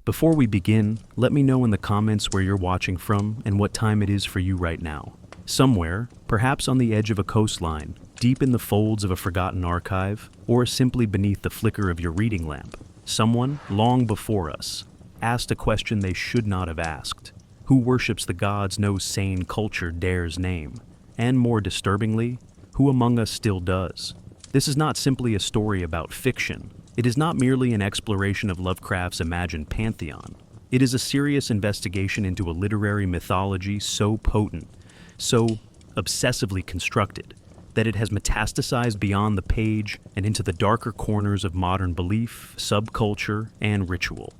Before we begin, let me know in the comments where you're watching from and what time it is for you right now. Somewhere, perhaps on the edge of a coastline, deep in the folds of a forgotten archive, or simply beneath the flicker of your reading lamp, someone, long before us, asked a question they should not have asked. Who worships the gods no sane culture dares name? And more disturbingly, who among us still does? This is not simply a story about fiction. It is not merely an exploration of Lovecraft's imagined pantheon. It is a serious investigation into a literary mythology so potent, so obsessively constructed, that it has metastasized beyond the page and into the darker corners of modern belief, subculture, and ritual.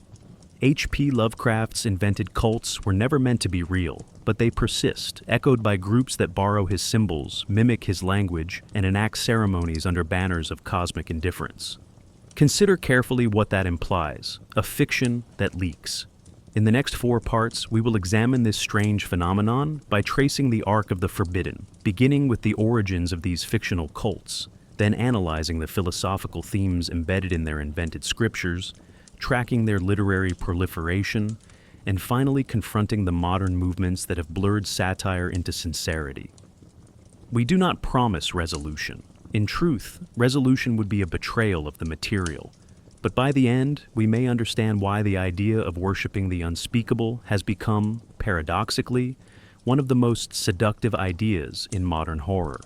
H.P. Lovecraft's invented cults were never meant to be real, but they persist, echoed by groups that borrow his symbols, mimic his language, and enact ceremonies under banners of cosmic indifference. Consider carefully what that implies: a fiction that leaks. In the next 4 parts, we will examine this strange phenomenon by tracing the arc of the forbidden, beginning with the origins of these fictional cults, then analyzing the philosophical themes embedded in their invented scriptures, tracking their literary proliferation, and finally confronting the modern movements that have blurred satire into sincerity. We do not promise resolution. In truth, resolution would be a betrayal of the material. But by the end, we may understand why the idea of worshiping the unspeakable has become, paradoxically, one of the most seductive ideas in modern horror.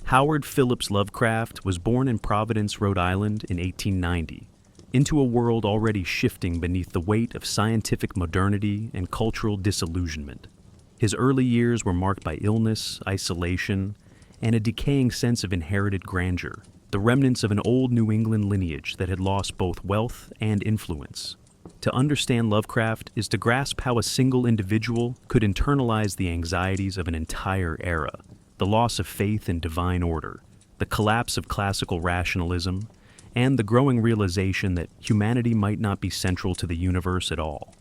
Howard Phillips Lovecraft was born in Providence, Rhode Island in 1890, into a world already shifting beneath the weight of scientific modernity and cultural disillusionment. His early years were marked by illness, isolation, and a decaying sense of inherited grandeur, the remnants of an old New England lineage that had lost both wealth and influence. To understand Lovecraft is to grasp how a single individual could internalize the anxieties of an entire era, the loss of faith in divine order, the collapse of classical rationalism, and the growing realization that humanity might not be central to the universe at all.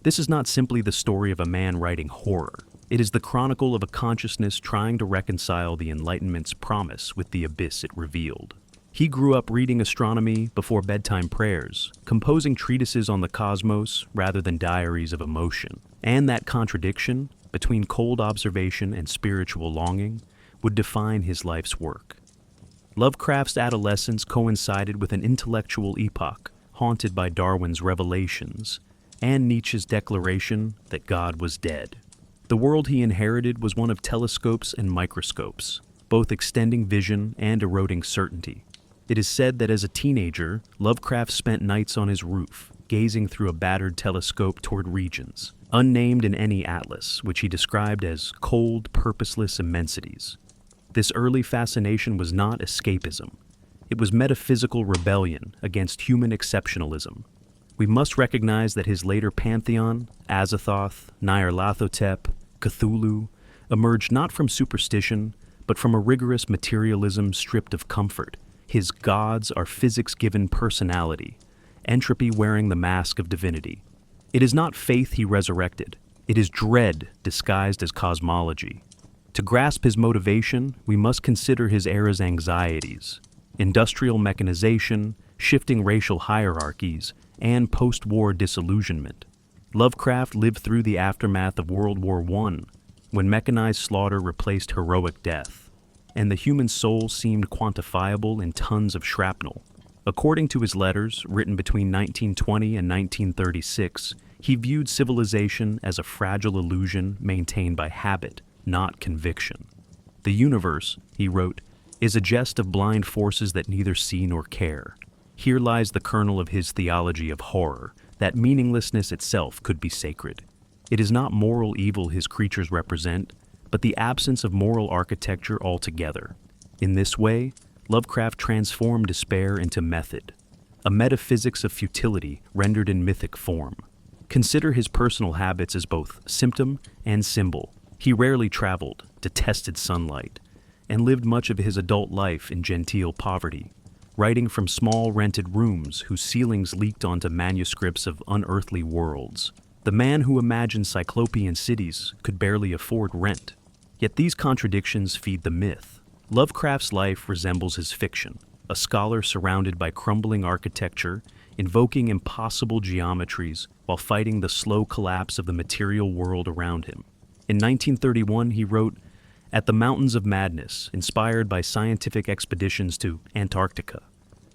This is not simply the story of a man writing horror. It is the chronicle of a consciousness trying to reconcile the Enlightenment's promise with the abyss it revealed. He grew up reading astronomy before bedtime prayers, composing treatises on the cosmos rather than diaries of emotion. And that contradiction between cold observation and spiritual longing would define his life's work. Lovecraft's adolescence coincided with an intellectual epoch haunted by Darwin's revelations and Nietzsche's declaration that God was dead. The world he inherited was one of telescopes and microscopes, both extending vision and eroding certainty. It is said that as a teenager, Lovecraft spent nights on his roof, gazing through a battered telescope toward regions, unnamed in any atlas, which he described as cold, purposeless immensities. This early fascination was not escapism. It was metaphysical rebellion against human exceptionalism. We must recognize that his later pantheon, Azathoth, Nyarlathotep, Cthulhu, emerged not from superstition, but from a rigorous materialism stripped of comfort. His gods are physics-given personality, entropy wearing the mask of divinity. It is not faith he resurrected. It is dread disguised as cosmology. To grasp his motivation, we must consider his era's anxieties: industrial mechanization, shifting racial hierarchies, and post-war disillusionment. Lovecraft lived through the aftermath of World War I, when mechanized slaughter replaced heroic death, and the human soul seemed quantifiable in tons of shrapnel. According to his letters, written between 1920 and 1936, he viewed civilization as a fragile illusion maintained by habit, not conviction. The universe, he wrote, is a jest of blind forces that neither see nor care. Here lies the kernel of his theology of horror, that meaninglessness itself could be sacred. It is not moral evil his creatures represent, but the absence of moral architecture altogether. In this way, Lovecraft transformed despair into method, a metaphysics of futility rendered in mythic form. Consider his personal habits as both symptom and symbol. He rarely traveled, detested sunlight, and lived much of his adult life in genteel poverty, writing from small rented rooms whose ceilings leaked onto manuscripts of unearthly worlds. The man who imagined cyclopean cities could barely afford rent. Yet these contradictions feed the myth. Lovecraft's life resembles his fiction, a scholar surrounded by crumbling architecture, invoking impossible geometries, while fighting the slow collapse of the material world around him. In 1931, he wrote, "At the Mountains of Madness, inspired by scientific expeditions to Antarctica,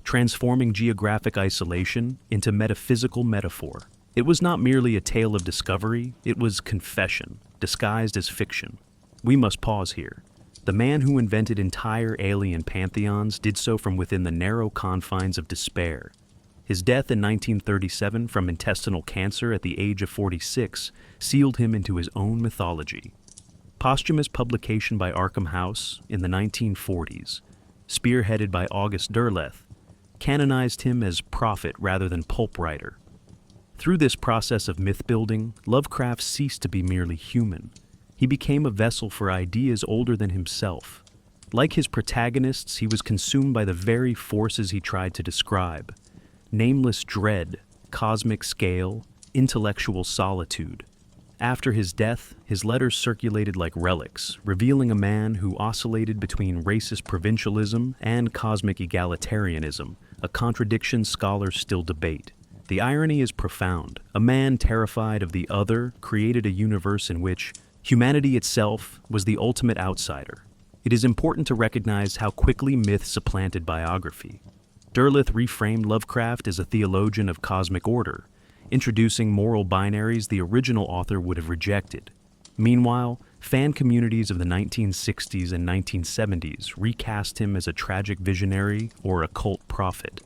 transforming geographic isolation into metaphysical metaphor. It was not merely a tale of discovery, it was confession, disguised as fiction." We must pause here. The man who invented entire alien pantheons did so from within the narrow confines of despair. His death in 1937 from intestinal cancer at the age of 46 sealed him into his own mythology. Posthumous publication by Arkham House in the 1940s, spearheaded by August Derleth, canonized him as prophet rather than pulp writer. Through this process of myth-building, Lovecraft ceased to be merely human. He became a vessel for ideas older than himself. Like his protagonists, he was consumed by the very forces he tried to describe: nameless dread, cosmic scale, intellectual solitude. After his death, his letters circulated like relics, revealing a man who oscillated between racist provincialism and cosmic egalitarianism, a contradiction scholars still debate. The irony is profound. A man terrified of the other created a universe in which humanity itself was the ultimate outsider. It is important to recognize how quickly myth supplanted biography. Derleth reframed Lovecraft as a theologian of cosmic order, introducing moral binaries the original author would have rejected. Meanwhile, fan communities of the 1960s and 1970s recast him as a tragic visionary or occult prophet,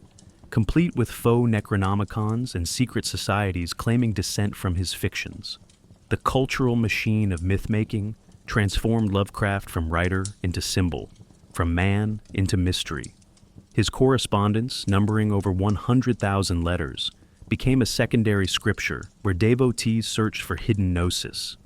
complete with faux Necronomicons and secret societies claiming descent from his fictions. The cultural machine of myth-making transformed Lovecraft from writer into symbol, from man into mystery. His correspondence, numbering over 100,000 letters, became a secondary scripture where devotees searched for hidden gnosis.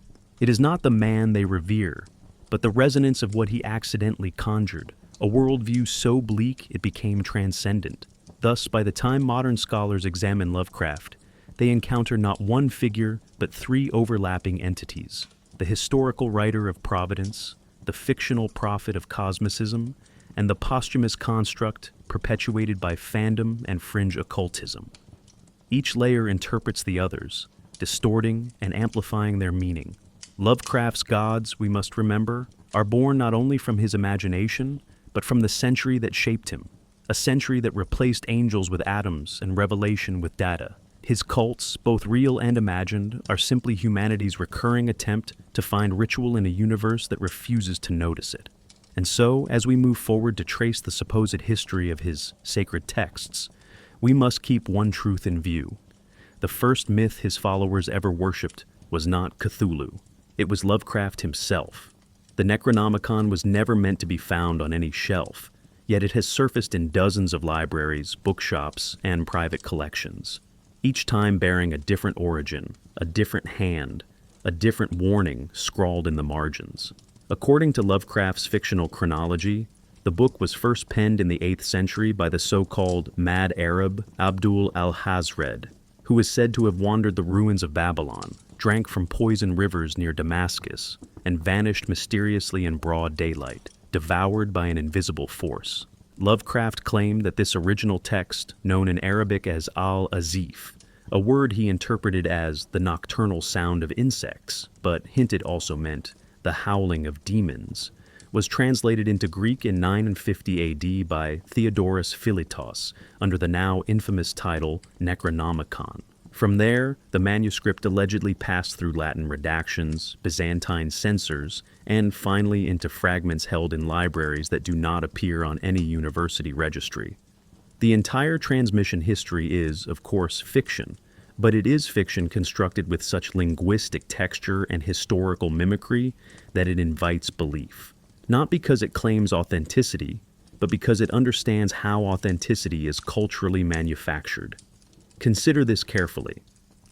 It is not the man they revere, but the resonance of what he accidentally conjured, a worldview so bleak it became transcendent. Thus, by the time modern scholars examine Lovecraft, they encounter not one figure, but three overlapping entities: the historical writer of Providence, the fictional prophet of cosmicism, and the posthumous construct perpetuated by fandom and fringe occultism. Each layer interprets the others, distorting and amplifying their meaning. Lovecraft's gods, we must remember, are born not only from his imagination, but from the century that shaped him, a century that replaced angels with atoms and revelation with data. His cults, both real and imagined, are simply humanity's recurring attempt to find ritual in a universe that refuses to notice it. And so, as we move forward to trace the supposed history of his sacred texts, we must keep one truth in view. The first myth his followers ever worshipped was not Cthulhu. It was Lovecraft himself. The Necronomicon was never meant to be found on any shelf, yet it has surfaced in dozens of libraries, bookshops, and private collections, each time bearing a different origin, a different hand, a different warning scrawled in the margins. According to Lovecraft's fictional chronology, the book was first penned in the 8th century by the so-called Mad Arab Abdul al-Hazred, who is said to have wandered the ruins of Babylon, drank from poison rivers near Damascus, and vanished mysteriously in broad daylight, devoured by an invisible force. Lovecraft claimed that this original text, known in Arabic as al-Azif, a word he interpreted as the nocturnal sound of insects, but hinted also meant the howling of demons, was translated into Greek in 950 AD by Theodorus Philetos under the now infamous title Necronomicon. From there, the manuscript allegedly passed through Latin redactions, Byzantine censors, and finally into fragments held in libraries that do not appear on any university registry. The entire transmission history is, of course, fiction, but it is fiction constructed with such linguistic texture and historical mimicry that it invites belief. Not because it claims authenticity, but because it understands how authenticity is culturally manufactured. Consider this carefully.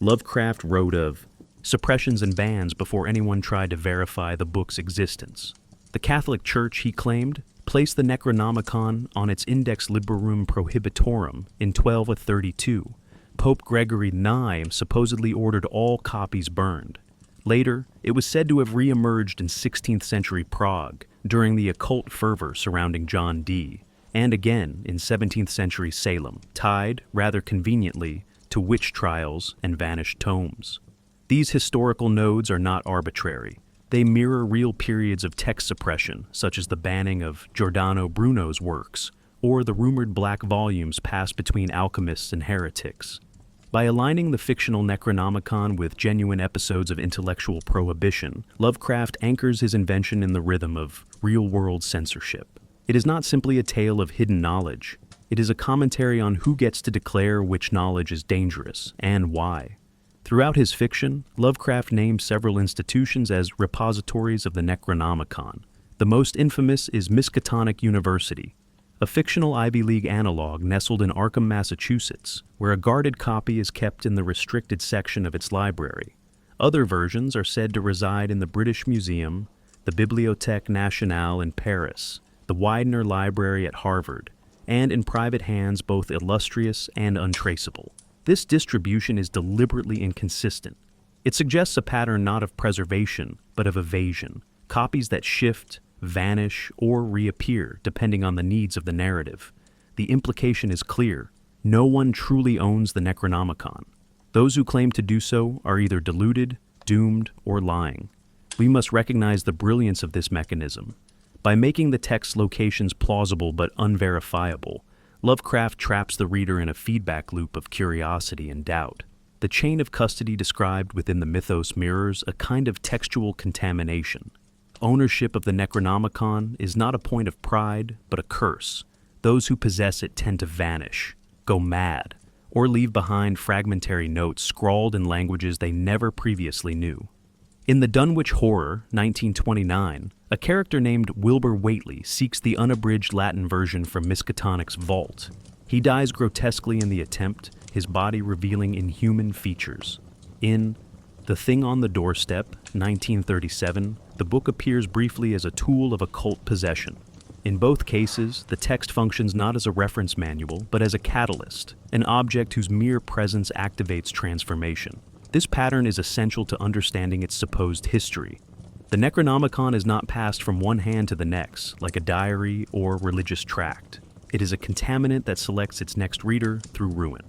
Lovecraft wrote of suppressions and bans before anyone tried to verify the book's existence. The Catholic Church, he claimed, placed the Necronomicon on its Index Librorum Prohibitorum in 1232. Pope Gregory IX supposedly ordered all copies burned. Later, it was said to have re-emerged in 16th century Prague during the occult fervor surrounding John Dee, and again in 17th century Salem, tied, rather conveniently, to witch trials and vanished tomes. These historical nodes are not arbitrary. They mirror real periods of text suppression, such as the banning of Giordano Bruno's works, or the rumored black volumes passed between alchemists and heretics. By aligning the fictional Necronomicon with genuine episodes of intellectual prohibition, Lovecraft anchors his invention in the rhythm of real-world censorship. It is not simply a tale of hidden knowledge. It is a commentary on who gets to declare which knowledge is dangerous and why. Throughout his fiction, Lovecraft names several institutions as repositories of the Necronomicon. The most infamous is Miskatonic University, a fictional Ivy League analog nestled in Arkham, Massachusetts, where a guarded copy is kept in the restricted section of its library. Other versions are said to reside in the British Museum, the Bibliothèque Nationale in Paris, the Widener Library at Harvard, and in private hands both illustrious and untraceable. This distribution is deliberately inconsistent. It suggests a pattern not of preservation, but of evasion, copies that shift, vanish, or reappear depending on the needs of the narrative. The implication is clear. No one truly owns the Necronomicon. Those who claim to do so are either deluded, doomed, or lying. We must recognize the brilliance of this mechanism. By making the text's locations plausible but unverifiable, Lovecraft traps the reader in a feedback loop of curiosity and doubt. The chain of custody described within the mythos mirrors a kind of textual contamination. Ownership of the Necronomicon is not a point of pride, but a curse. Those who possess it tend to vanish, go mad, or leave behind fragmentary notes scrawled in languages they never previously knew. In The Dunwich Horror, 1929, a character named Wilbur Whately seeks the unabridged Latin version from Miskatonic's vault. He dies grotesquely in the attempt, his body revealing inhuman features. In The Thing on the Doorstep, 1937, the book appears briefly as a tool of occult possession. In both cases, the text functions not as a reference manual, but as a catalyst, an object whose mere presence activates transformation. This pattern is essential to understanding its supposed history. The Necronomicon is not passed from one hand to the next, like a diary or religious tract. It is a contaminant that selects its next reader through ruin.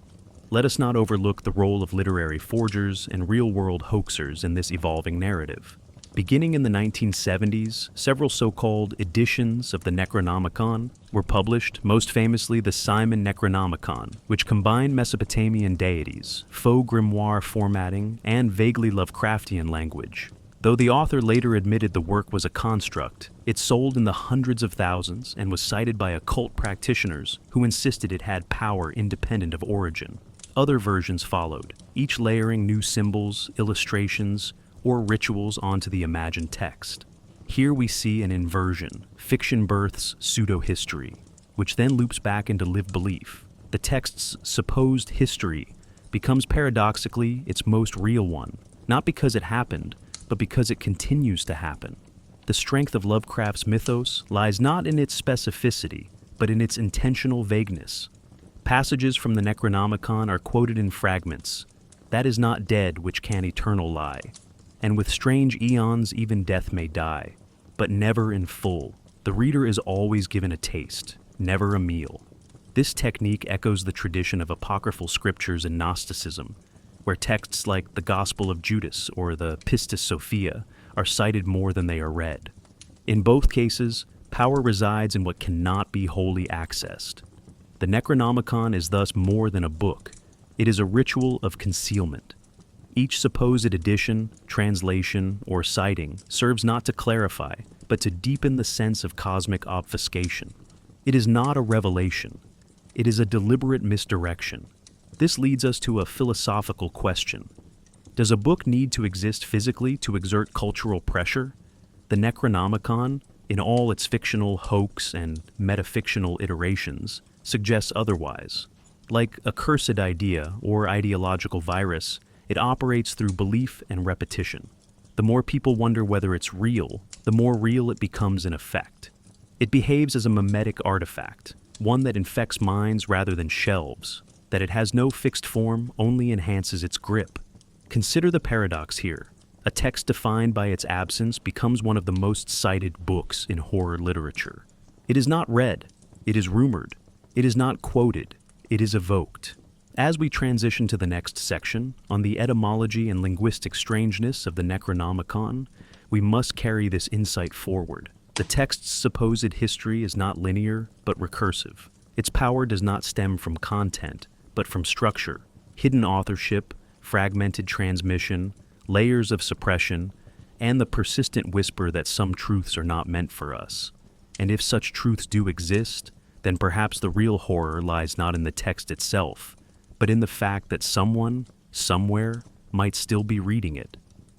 Let us not overlook the role of literary forgers and real-world hoaxers in this evolving narrative. Beginning in the 1970s, several so-called editions of the Necronomicon were published, most famously the Simon Necronomicon, which combined Mesopotamian deities, faux grimoire formatting, and vaguely Lovecraftian language. Though the author later admitted the work was a construct, it sold in the hundreds of thousands and was cited by occult practitioners who insisted it had power independent of origin. Other versions followed, each layering new symbols, illustrations, or rituals onto the imagined text. Here we see an inversion. Fiction births pseudo-history, which then loops back into lived belief. The text's supposed history becomes paradoxically its most real one, not because it happened, but because it continues to happen. The strength of Lovecraft's mythos lies not in its specificity, but in its intentional vagueness. Passages from the Necronomicon are quoted in fragments. That is not dead which can eternal lie. And with strange eons even death may die, but never in full. The reader is always given a taste, never a meal. This technique echoes the tradition of apocryphal scriptures in Gnosticism, where texts like the Gospel of Judas or the Pistis Sophia are cited more than they are read. In both cases, power resides in what cannot be wholly accessed. The Necronomicon is thus more than a book. It is a ritual of concealment. Each supposed edition, translation, or citing serves not to clarify, but to deepen the sense of cosmic obfuscation. It is not a revelation. It is a deliberate misdirection. This leads us to a philosophical question. Does a book need to exist physically to exert cultural pressure? The Necronomicon, in all its fictional hoax and metafictional iterations, suggests otherwise. Like a cursed idea or ideological virus, it operates through belief and repetition. The more people wonder whether it's real, the more real it becomes in effect. It behaves as a mimetic artifact, one that infects minds rather than shelves. That it has no fixed form only enhances its grip. Consider the paradox here. A text defined by its absence becomes one of the most cited books in horror literature. It is not read, it is rumored. It is not quoted, it is evoked. As we transition to the next section, on the etymology and linguistic strangeness of the Necronomicon, we must carry this insight forward. The text's supposed history is not linear, but recursive. Its power does not stem from content, but from structure, hidden authorship, fragmented transmission, layers of suppression, and the persistent whisper that some truths are not meant for us. And if such truths do exist, then perhaps the real horror lies not in the text itself, but in the fact that someone, somewhere, might still be reading it.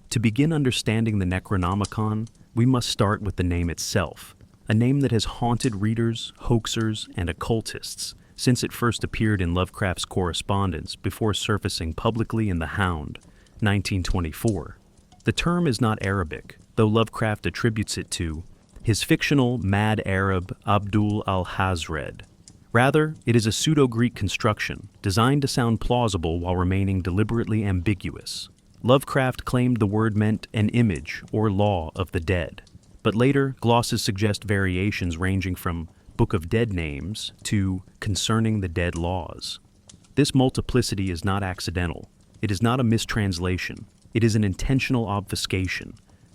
To begin understanding the Necronomicon, we must start with the name itself, a name that has haunted readers, hoaxers, and occultists since it first appeared in Lovecraft's correspondence before surfacing publicly in The Hound, 1924. The term is not Arabic, though Lovecraft attributes it to his fictional mad Arab Abdul al-Hazred. Rather, it is a pseudo-Greek construction designed to sound plausible while remaining deliberately ambiguous. Lovecraft claimed the word meant an image or law of the dead, but later glosses suggest variations ranging from Book of Dead names to concerning the dead laws. This multiplicity is not accidental. It is not a mistranslation. It is an intentional obfuscation,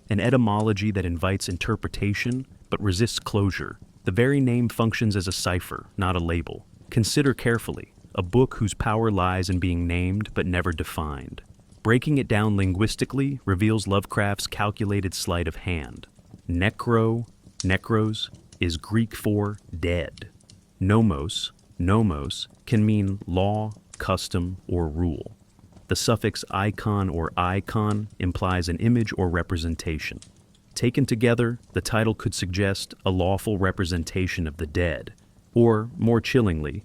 an etymology that invites interpretation but resists closure. The very name functions as a cipher, not a label. Consider carefully, a book whose power lies in being named but never defined. Breaking it down linguistically reveals Lovecraft's calculated sleight of hand. Necros, is Greek for dead. Nomos can mean law, custom, or rule. The suffix icon or icon implies an image or representation. Taken together, the title could suggest a lawful representation of the dead, or, more chillingly,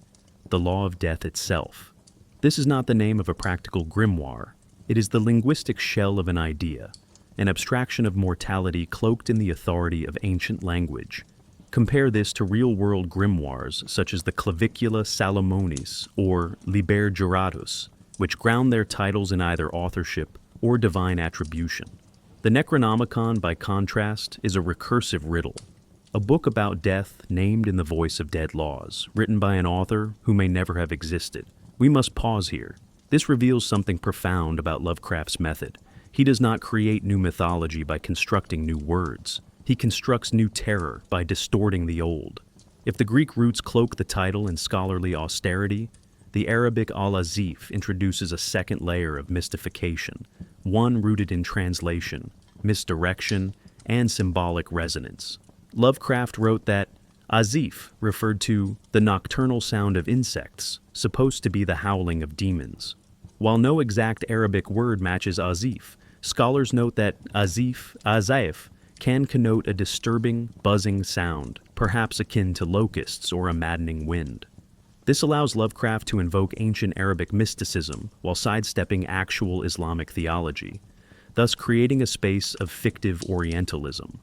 the law of death itself. This is not the name of a practical grimoire. It is the linguistic shell of an idea, an abstraction of mortality cloaked in the authority of ancient language. Compare this to real-world grimoires such as the Clavicula Salomonis or Liber Juratus, which ground their titles in either authorship or divine attribution. The Necronomicon, by contrast, is a recursive riddle, a book about death named in the voice of dead laws, written by an author who may never have existed. We must pause here. This reveals something profound about Lovecraft's method. He does not create new mythology by constructing new words. He constructs new terror by distorting the old. If the Greek roots cloak the title in scholarly austerity, the Arabic al-Azif introduces a second layer of mystification, one rooted in translation, misdirection, and symbolic resonance. Lovecraft wrote that Azif referred to the nocturnal sound of insects, supposed to be the howling of demons. While no exact Arabic word matches Azif, scholars note that Azif can connote a disturbing, buzzing sound, perhaps akin to locusts or a maddening wind. This allows Lovecraft to invoke ancient Arabic mysticism while sidestepping actual Islamic theology, thus creating a space of fictive Orientalism.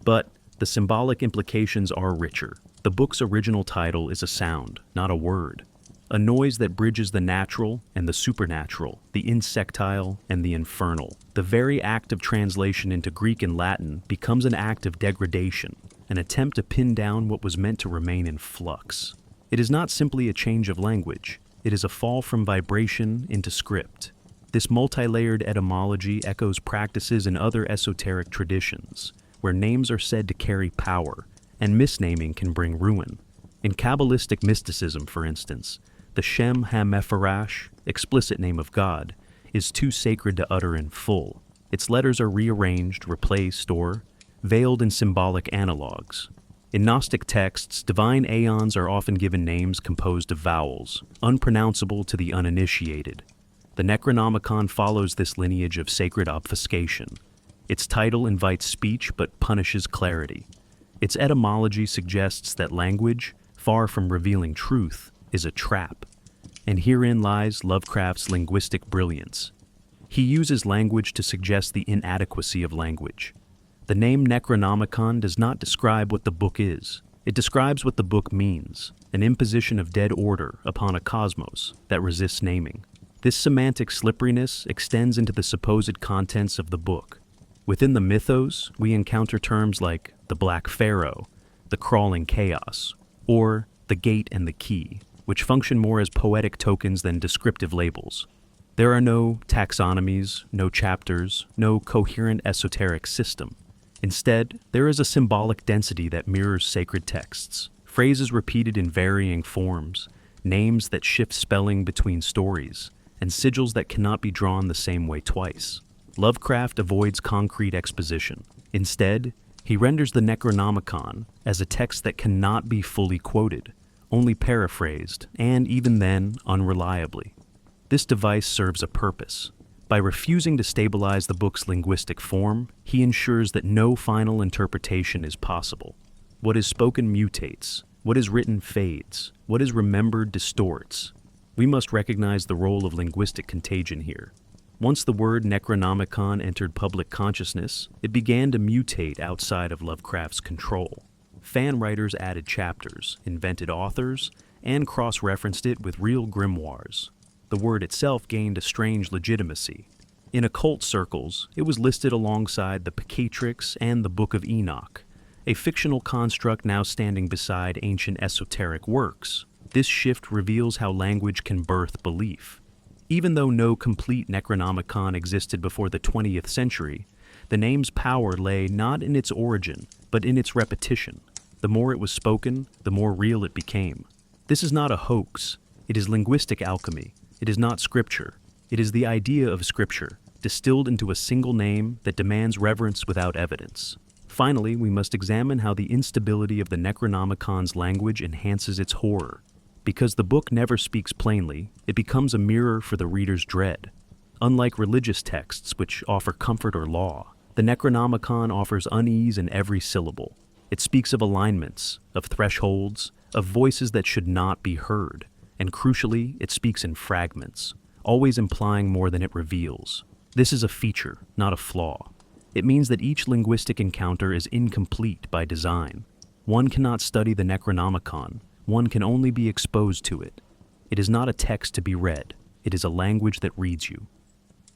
But the symbolic implications are richer. The book's original title is a sound, not a word, a noise that bridges the natural and the supernatural, the insectile and the infernal. The very act of translation into Greek and Latin becomes an act of degradation, an attempt to pin down what was meant to remain in flux. It is not simply a change of language, it is a fall from vibration into script. This multi-layered etymology echoes practices in other esoteric traditions, where names are said to carry power, and misnaming can bring ruin. In Kabbalistic mysticism, for instance, the Shem HaMephorash, explicit name of God, is too sacred to utter in full. Its letters are rearranged, replaced, or veiled in symbolic analogues. In Gnostic texts, divine aeons are often given names composed of vowels, unpronounceable to the uninitiated. The Necronomicon follows this lineage of sacred obfuscation. Its title invites speech but punishes clarity. Its etymology suggests that language, far from revealing truth, is a trap. And herein lies Lovecraft's linguistic brilliance. He uses language to suggest the inadequacy of language. The name Necronomicon does not describe what the book is. It describes what the book means, an imposition of dead order upon a cosmos that resists naming. This semantic slipperiness extends into the supposed contents of the book. Within the mythos, we encounter terms like the Black Pharaoh, the Crawling Chaos, or the Gate and the Key. which function more as poetic tokens than descriptive labels. There are no taxonomies, no chapters, no coherent esoteric system. Instead, there is a symbolic density that mirrors sacred texts, phrases repeated in varying forms, names that shift spelling between stories, and sigils that cannot be drawn the same way twice. Lovecraft avoids concrete exposition. Instead, he renders the Necronomicon as a text that cannot be fully quoted, only paraphrased, and even then, unreliably. This device serves a purpose. By refusing to stabilize the book's linguistic form, he ensures that no final interpretation is possible. What is spoken mutates, what is written fades, what is remembered distorts. We must recognize the role of linguistic contagion here. Once the word Necronomicon entered public consciousness, it began to mutate outside of Lovecraft's control. Fan writers added chapters, invented authors, and cross-referenced it with real grimoires. The word itself gained a strange legitimacy. In occult circles, it was listed alongside the Picatrix and the Book of Enoch, a fictional construct now standing beside ancient esoteric works. This shift reveals how language can birth belief. Even though no complete Necronomicon existed before the 20th century, the name's power lay not in its origin, but in its repetition. The more it was spoken, the more real it became. This is not a hoax. It is linguistic alchemy. It is not scripture. It is the idea of scripture, distilled into a single name that demands reverence without evidence. Finally, we must examine how the instability of the Necronomicon's language enhances its horror. Because the book never speaks plainly, it becomes a mirror for the reader's dread. Unlike religious texts, which offer comfort or law, the Necronomicon offers unease in every syllable. It speaks of alignments, of thresholds, of voices that should not be heard, and crucially, it speaks in fragments, always implying more than it reveals. This is a feature, not a flaw. It means that each linguistic encounter is incomplete by design. One cannot study the Necronomicon. One can only be exposed to it. It is not a text to be read. It is a language that reads you.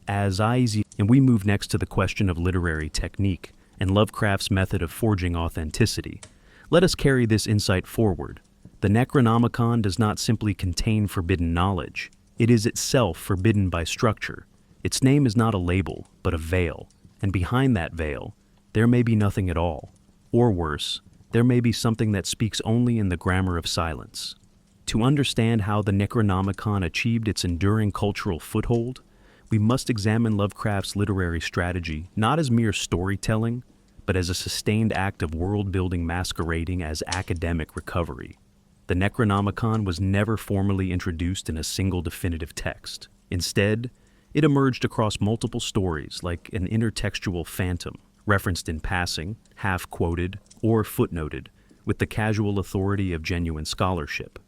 And we move next to the question of literary technique and Lovecraft's method of forging authenticity. Let us carry this insight forward. The Necronomicon does not simply contain forbidden knowledge. It is itself forbidden by structure. Its name is not a label, but a veil. And behind that veil, there may be nothing at all. Or worse, there may be something that speaks only in the grammar of silence. To understand how the Necronomicon achieved its enduring cultural foothold, we must examine Lovecraft's literary strategy not as mere storytelling, but as a sustained act of world-building masquerading as academic recovery. The Necronomicon was never formally introduced in a single definitive text. Instead, it emerged across multiple stories like an intertextual phantom, referenced in passing, half-quoted, or footnoted, with the casual authority of genuine scholarship.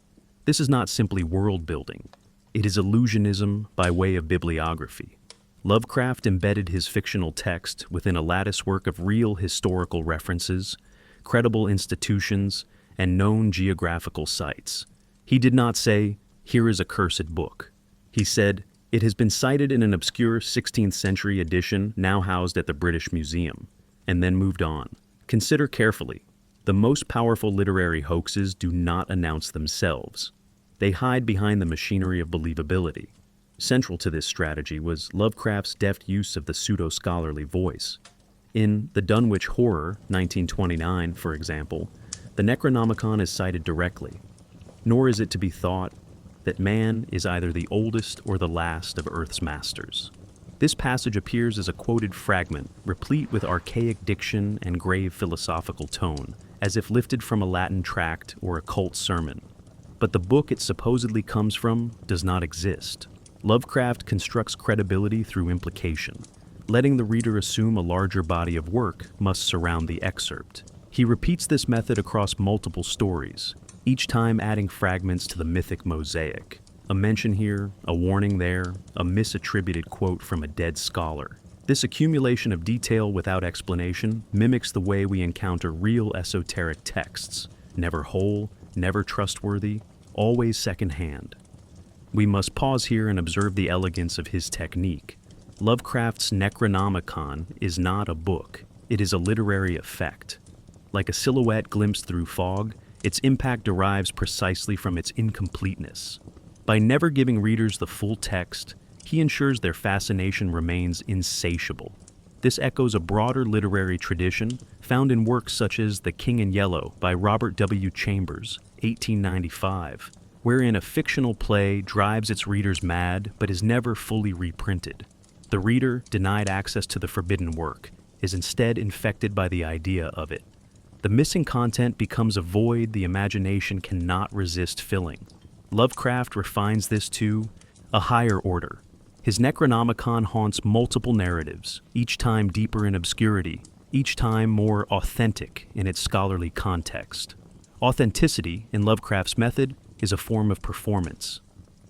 This is not simply world-building. It is illusionism by way of bibliography. Lovecraft embedded his fictional text within a latticework of real historical references, credible institutions, and known geographical sites. He did not say, "Here is a cursed book." He said, "It has been cited in an obscure 16th century edition now housed at the British Museum," and then moved on. Consider carefully. The most powerful literary hoaxes do not announce themselves. They hide behind the machinery of believability. Central to this strategy was Lovecraft's deft use of the pseudo-scholarly voice. In The Dunwich Horror, 1929, for example, the Necronomicon is cited directly. Nor is it to be thought that man is either the oldest or the last of Earth's masters. This passage appears as a quoted fragment, replete with archaic diction and grave philosophical tone, as if lifted from a Latin tract or a cult sermon. But the book it supposedly comes from does not exist. Lovecraft constructs credibility through implication, letting the reader assume a larger body of work must surround the excerpt. He repeats this method across multiple stories, each time adding fragments to the mythic mosaic. A mention here, a warning there, a misattributed quote from a dead scholar. This accumulation of detail without explanation mimics the way we encounter real esoteric texts, never whole, never trustworthy, always secondhand. We must pause here and observe the elegance of his technique. Lovecraft's Necronomicon is not a book, it is a literary effect. Like a silhouette glimpsed through fog, its impact derives precisely from its incompleteness. By never giving readers the full text, he ensures their fascination remains insatiable. This echoes a broader literary tradition found in works such as The King in Yellow by Robert W. Chambers, 1895, wherein a fictional play drives its readers mad but is never fully reprinted. The reader, denied access to the forbidden work, is instead infected by the idea of it. The missing content becomes a void the imagination cannot resist filling. Lovecraft refines this to a higher order. His Necronomicon haunts multiple narratives, each time deeper in obscurity, each time more authentic in its scholarly context. Authenticity, in Lovecraft's method, is a form of performance.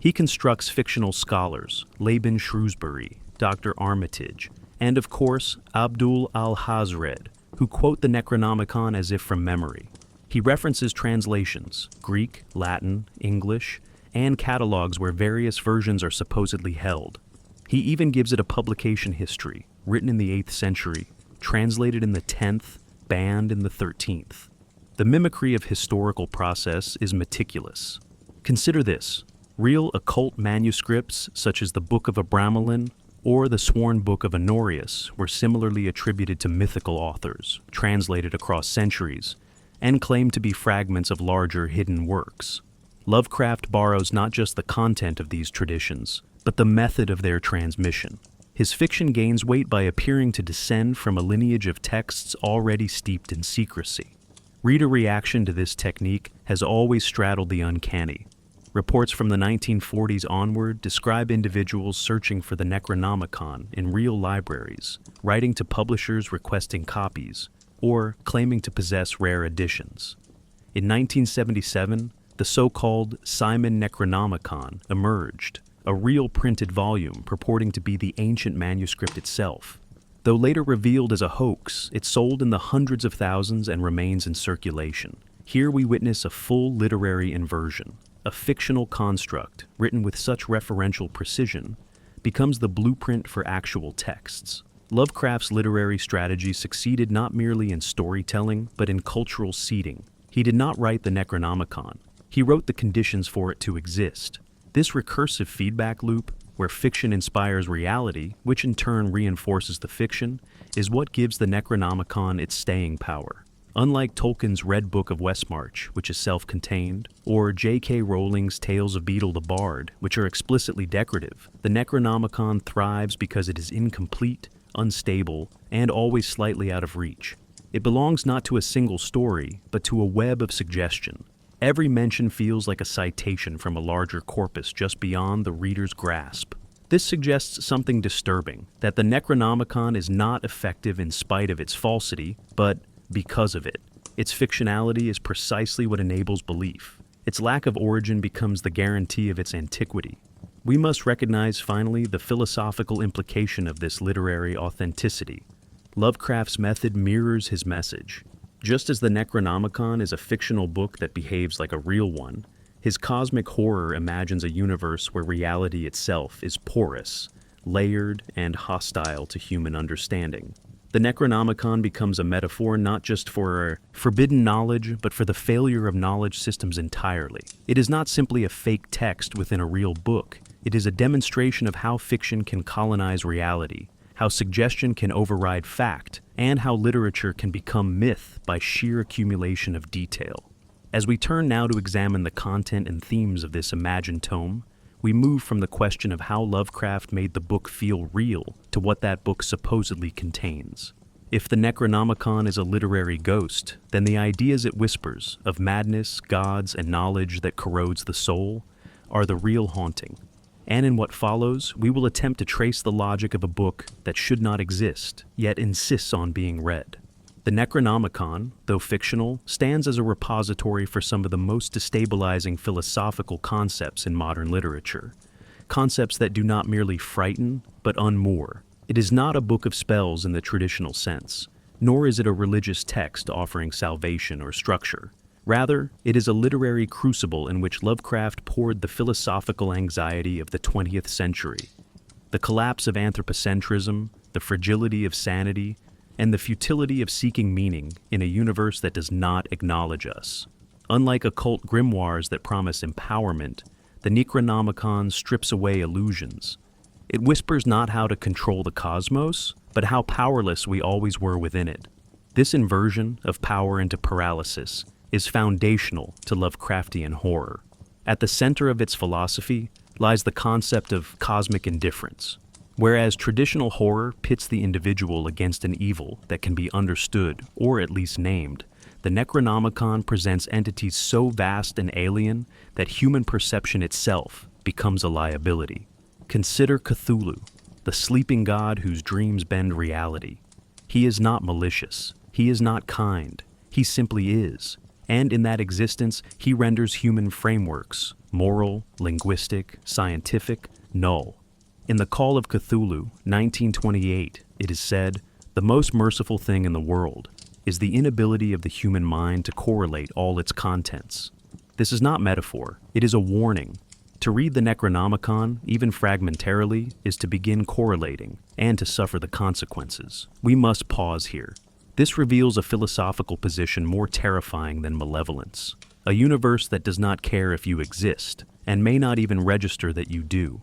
He constructs fictional scholars, Laban Shrewsbury, Dr. Armitage, and of course, Abdul al-Hazred, who quote the Necronomicon as if from memory. He references translations, Greek, Latin, English, and catalogs where various versions are supposedly held. He even gives it a publication history, written in the 8th century, translated in the 10th, banned in the 13th. The mimicry of historical process is meticulous. Consider this: real occult manuscripts such as the Book of Abramelin or the Sworn Book of Honorius were similarly attributed to mythical authors, translated across centuries, and claimed to be fragments of larger hidden works. Lovecraft borrows not just the content of these traditions, but the method of their transmission. His fiction gains weight by appearing to descend from a lineage of texts already steeped in secrecy. Reader reaction to this technique has always straddled the uncanny. Reports from the 1940s onward describe individuals searching for the Necronomicon in real libraries, writing to publishers requesting copies, or claiming to possess rare editions. In 1977, the so-called Simon Necronomicon emerged, a real printed volume purporting to be the ancient manuscript itself. Though later revealed as a hoax, it sold in the hundreds of thousands and remains in circulation. Here we witness a full literary inversion. A fictional construct, written with such referential precision, becomes the blueprint for actual texts. Lovecraft's literary strategy succeeded not merely in storytelling, but in cultural seeding. He did not write the Necronomicon. He wrote the conditions for it to exist. This recursive feedback loop, where fiction inspires reality, which in turn reinforces the fiction, is what gives the Necronomicon its staying power. Unlike Tolkien's Red Book of Westmarch, which is self-contained, or J.K. Rowling's Tales of Beedle the Bard, which are explicitly decorative, the Necronomicon thrives because it is incomplete, unstable, and always slightly out of reach. It belongs not to a single story, but to a web of suggestion. Every mention feels like a citation from a larger corpus just beyond the reader's grasp. This suggests something disturbing, that the Necronomicon is not effective in spite of its falsity, but because of it. Its fictionality is precisely what enables belief. Its lack of origin becomes the guarantee of its antiquity. We must recognize, finally, the philosophical implication of this literary authenticity. Lovecraft's method mirrors his message. Just as the Necronomicon is a fictional book that behaves like a real one, his cosmic horror imagines a universe where reality itself is porous, layered, and hostile to human understanding. The Necronomicon becomes a metaphor not just for forbidden knowledge, but for the failure of knowledge systems entirely. It is not simply a fake text within a real book. It is a demonstration of how fiction can colonize reality, how suggestion can override fact, and how literature can become myth by sheer accumulation of detail. As we turn now to examine the content and themes of this imagined tome, we move from the question of how Lovecraft made the book feel real to what that book supposedly contains. If the Necronomicon is a literary ghost, then the ideas it whispers of madness, gods, and knowledge that corrodes the soul are the real haunting. And in what follows, we will attempt to trace the logic of a book that should not exist, yet insists on being read. The Necronomicon, though fictional, stands as a repository for some of the most destabilizing philosophical concepts in modern literature. Concepts that do not merely frighten, but unmoor. It is not a book of spells in the traditional sense, nor is it a religious text offering salvation or structure. Rather, it is a literary crucible in which Lovecraft poured the philosophical anxiety of the 20th century. The collapse of anthropocentrism, the fragility of sanity, and the futility of seeking meaning in a universe that does not acknowledge us. Unlike occult grimoires that promise empowerment, the Necronomicon strips away illusions. It whispers not how to control the cosmos, but how powerless we always were within it. This inversion of power into paralysis is foundational to Lovecraftian horror. At the center of its philosophy lies the concept of cosmic indifference. Whereas traditional horror pits the individual against an evil that can be understood or at least named, the Necronomicon presents entities so vast and alien that human perception itself becomes a liability. Consider Cthulhu, the sleeping god whose dreams bend reality. He is not malicious. He is not kind. He simply is. And in that existence, he renders human frameworks, moral, linguistic, scientific, null. In The Call of Cthulhu, 1928, it is said, "The most merciful thing in the world is the inability of the human mind to correlate all its contents." This is not metaphor. It is a warning. To read the Necronomicon, even fragmentarily, is to begin correlating and to suffer the consequences. We must pause here. This reveals a philosophical position more terrifying than malevolence. A universe that does not care if you exist, and may not even register that you do.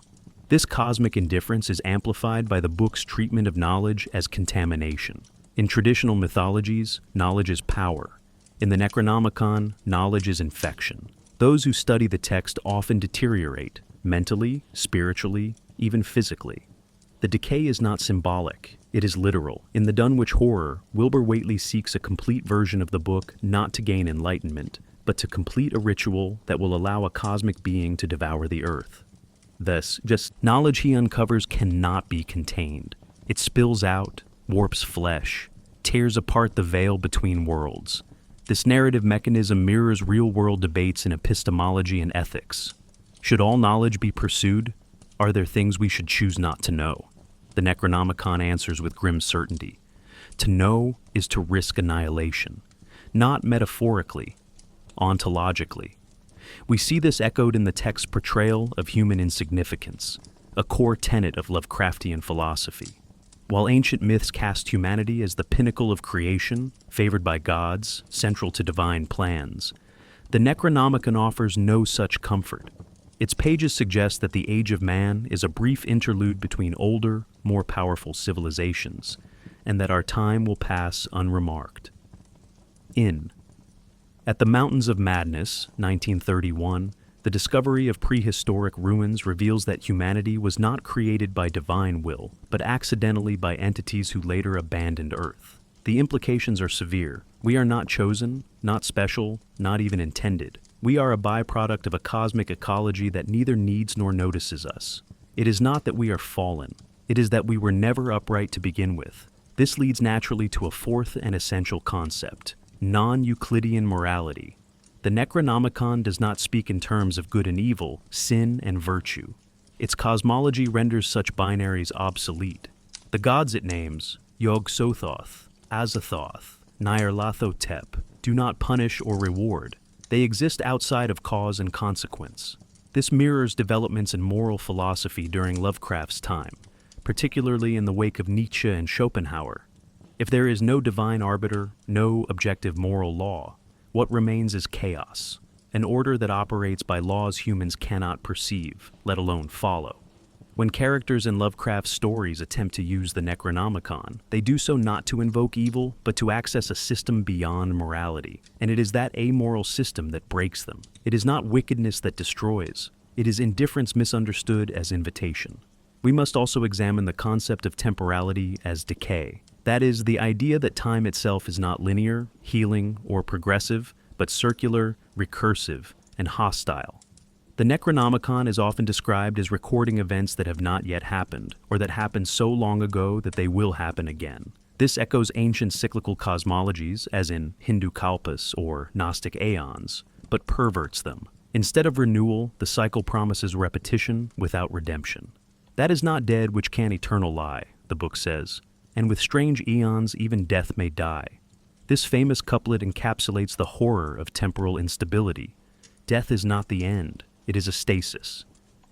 This cosmic indifference is amplified by the book's treatment of knowledge as contamination. In traditional mythologies, knowledge is power. In the Necronomicon, knowledge is infection. Those who study the text often deteriorate, mentally, spiritually, even physically. The decay is not symbolic, it is literal. In The Dunwich Horror, Wilbur Whateley seeks a complete version of the book not to gain enlightenment, but to complete a ritual that will allow a cosmic being to devour the earth. Thus, just knowledge he uncovers cannot be contained. It spills out, warps flesh, tears apart the veil between worlds. This narrative mechanism mirrors real-world debates in epistemology and ethics. Should all knowledge be pursued? Are there things we should choose not to know? The Necronomicon answers with grim certainty. To know is to risk annihilation, not metaphorically, ontologically. We see this echoed in the text's portrayal of human insignificance, a core tenet of Lovecraftian philosophy. While ancient myths cast humanity as the pinnacle of creation, favored by gods, central to divine plans, the Necronomicon offers no such comfort. Its pages suggest that the age of man is a brief interlude between older, more powerful civilizations, and that our time will pass unremarked. At the Mountains of Madness, 1931, the discovery of prehistoric ruins reveals that humanity was not created by divine will, but accidentally by entities who later abandoned Earth. The implications are severe. We are not chosen, not special, not even intended. We are a byproduct of a cosmic ecology that neither needs nor notices us. It is not that we are fallen. It is that we were never upright to begin with. This leads naturally to a fourth and essential concept: non-Euclidean morality. The Necronomicon does not speak in terms of good and evil, sin and virtue. Its cosmology renders such binaries obsolete. The gods it names, Yog-Sothoth, Azathoth, Nyarlathotep, do not punish or reward. They exist outside of cause and consequence. This mirrors developments in moral philosophy during Lovecraft's time, particularly in the wake of Nietzsche and Schopenhauer. If there is no divine arbiter, no objective moral law, what remains is chaos, an order that operates by laws humans cannot perceive, let alone follow. When characters in Lovecraft's stories attempt to use the Necronomicon, they do so not to invoke evil, but to access a system beyond morality, and it is that amoral system that breaks them. It is not wickedness that destroys, it is indifference misunderstood as invitation. We must also examine the concept of temporality as decay. That is, the idea that time itself is not linear, healing, or progressive, but circular, recursive, and hostile. The Necronomicon is often described as recording events that have not yet happened, or that happened so long ago that they will happen again. This echoes ancient cyclical cosmologies, as in Hindu Kalpas or Gnostic aeons, but perverts them. Instead of renewal, the cycle promises repetition without redemption. That is not dead which can eternal lie, the book says, and with strange eons even death may die. This famous couplet encapsulates the horror of temporal instability. Death is not the end, it is a stasis.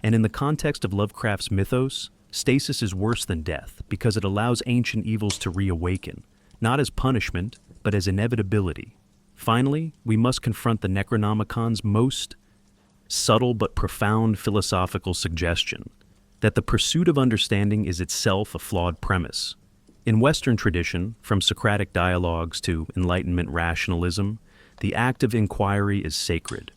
And in the context of Lovecraft's mythos, stasis is worse than death because it allows ancient evils to reawaken, not as punishment, but as inevitability. Finally, we must confront the Necronomicon's most subtle but profound philosophical suggestion that the pursuit of understanding is itself a flawed premise. In Western tradition, from Socratic dialogues to Enlightenment rationalism, the act of inquiry is sacred.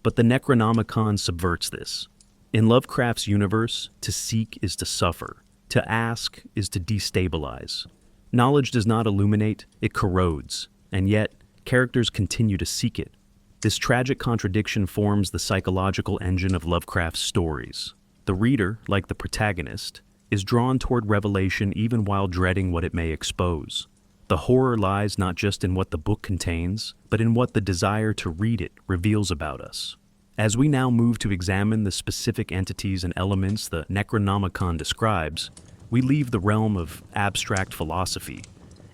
But the Necronomicon subverts this. In Lovecraft's universe, to seek is to suffer. To ask is to destabilize. Knowledge does not illuminate, it corrodes, and yet characters continue to seek it. This tragic contradiction forms the psychological engine of Lovecraft's stories. The reader, like the protagonist, is drawn toward revelation even while dreading what it may expose. The horror lies not just in what the book contains, but in what the desire to read it reveals about us. As we now move to examine the specific entities and elements the Necronomicon describes, we leave the realm of abstract philosophy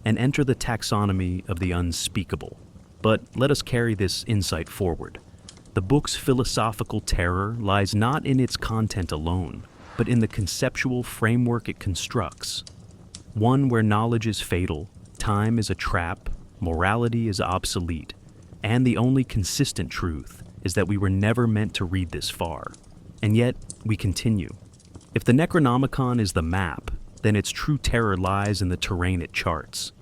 and enter the taxonomy of the unspeakable. But let us carry this insight forward. The book's philosophical terror lies not in its content alone, but in the conceptual framework it constructs. One where knowledge is fatal, time is a trap, morality is obsolete, and the only consistent truth is that we were never meant to read this far. And yet, we continue. If the Necronomicon is the map, then its true terror lies in the terrain it charts.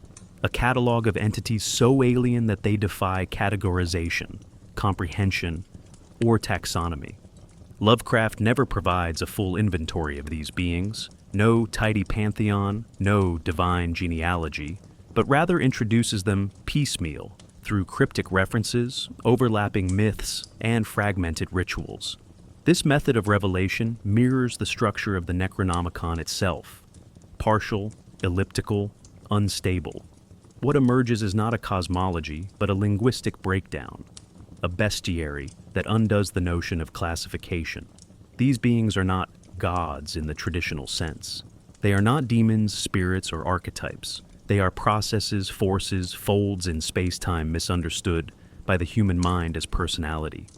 A catalog of entities so alien that they defy categorization, comprehension, or taxonomy. Lovecraft never provides a full inventory of these beings, no tidy pantheon, no divine genealogy, but rather introduces them piecemeal through cryptic references, overlapping myths, and fragmented rituals. This method of revelation mirrors the structure of the Necronomicon itself. Partial, elliptical, unstable. What emerges is not a cosmology, but a linguistic breakdown, a bestiary that undoes the notion of classification. These beings are not gods in the traditional sense. They are not demons, spirits, or archetypes. They are processes, forces, folds in space-time misunderstood by the human mind as personality.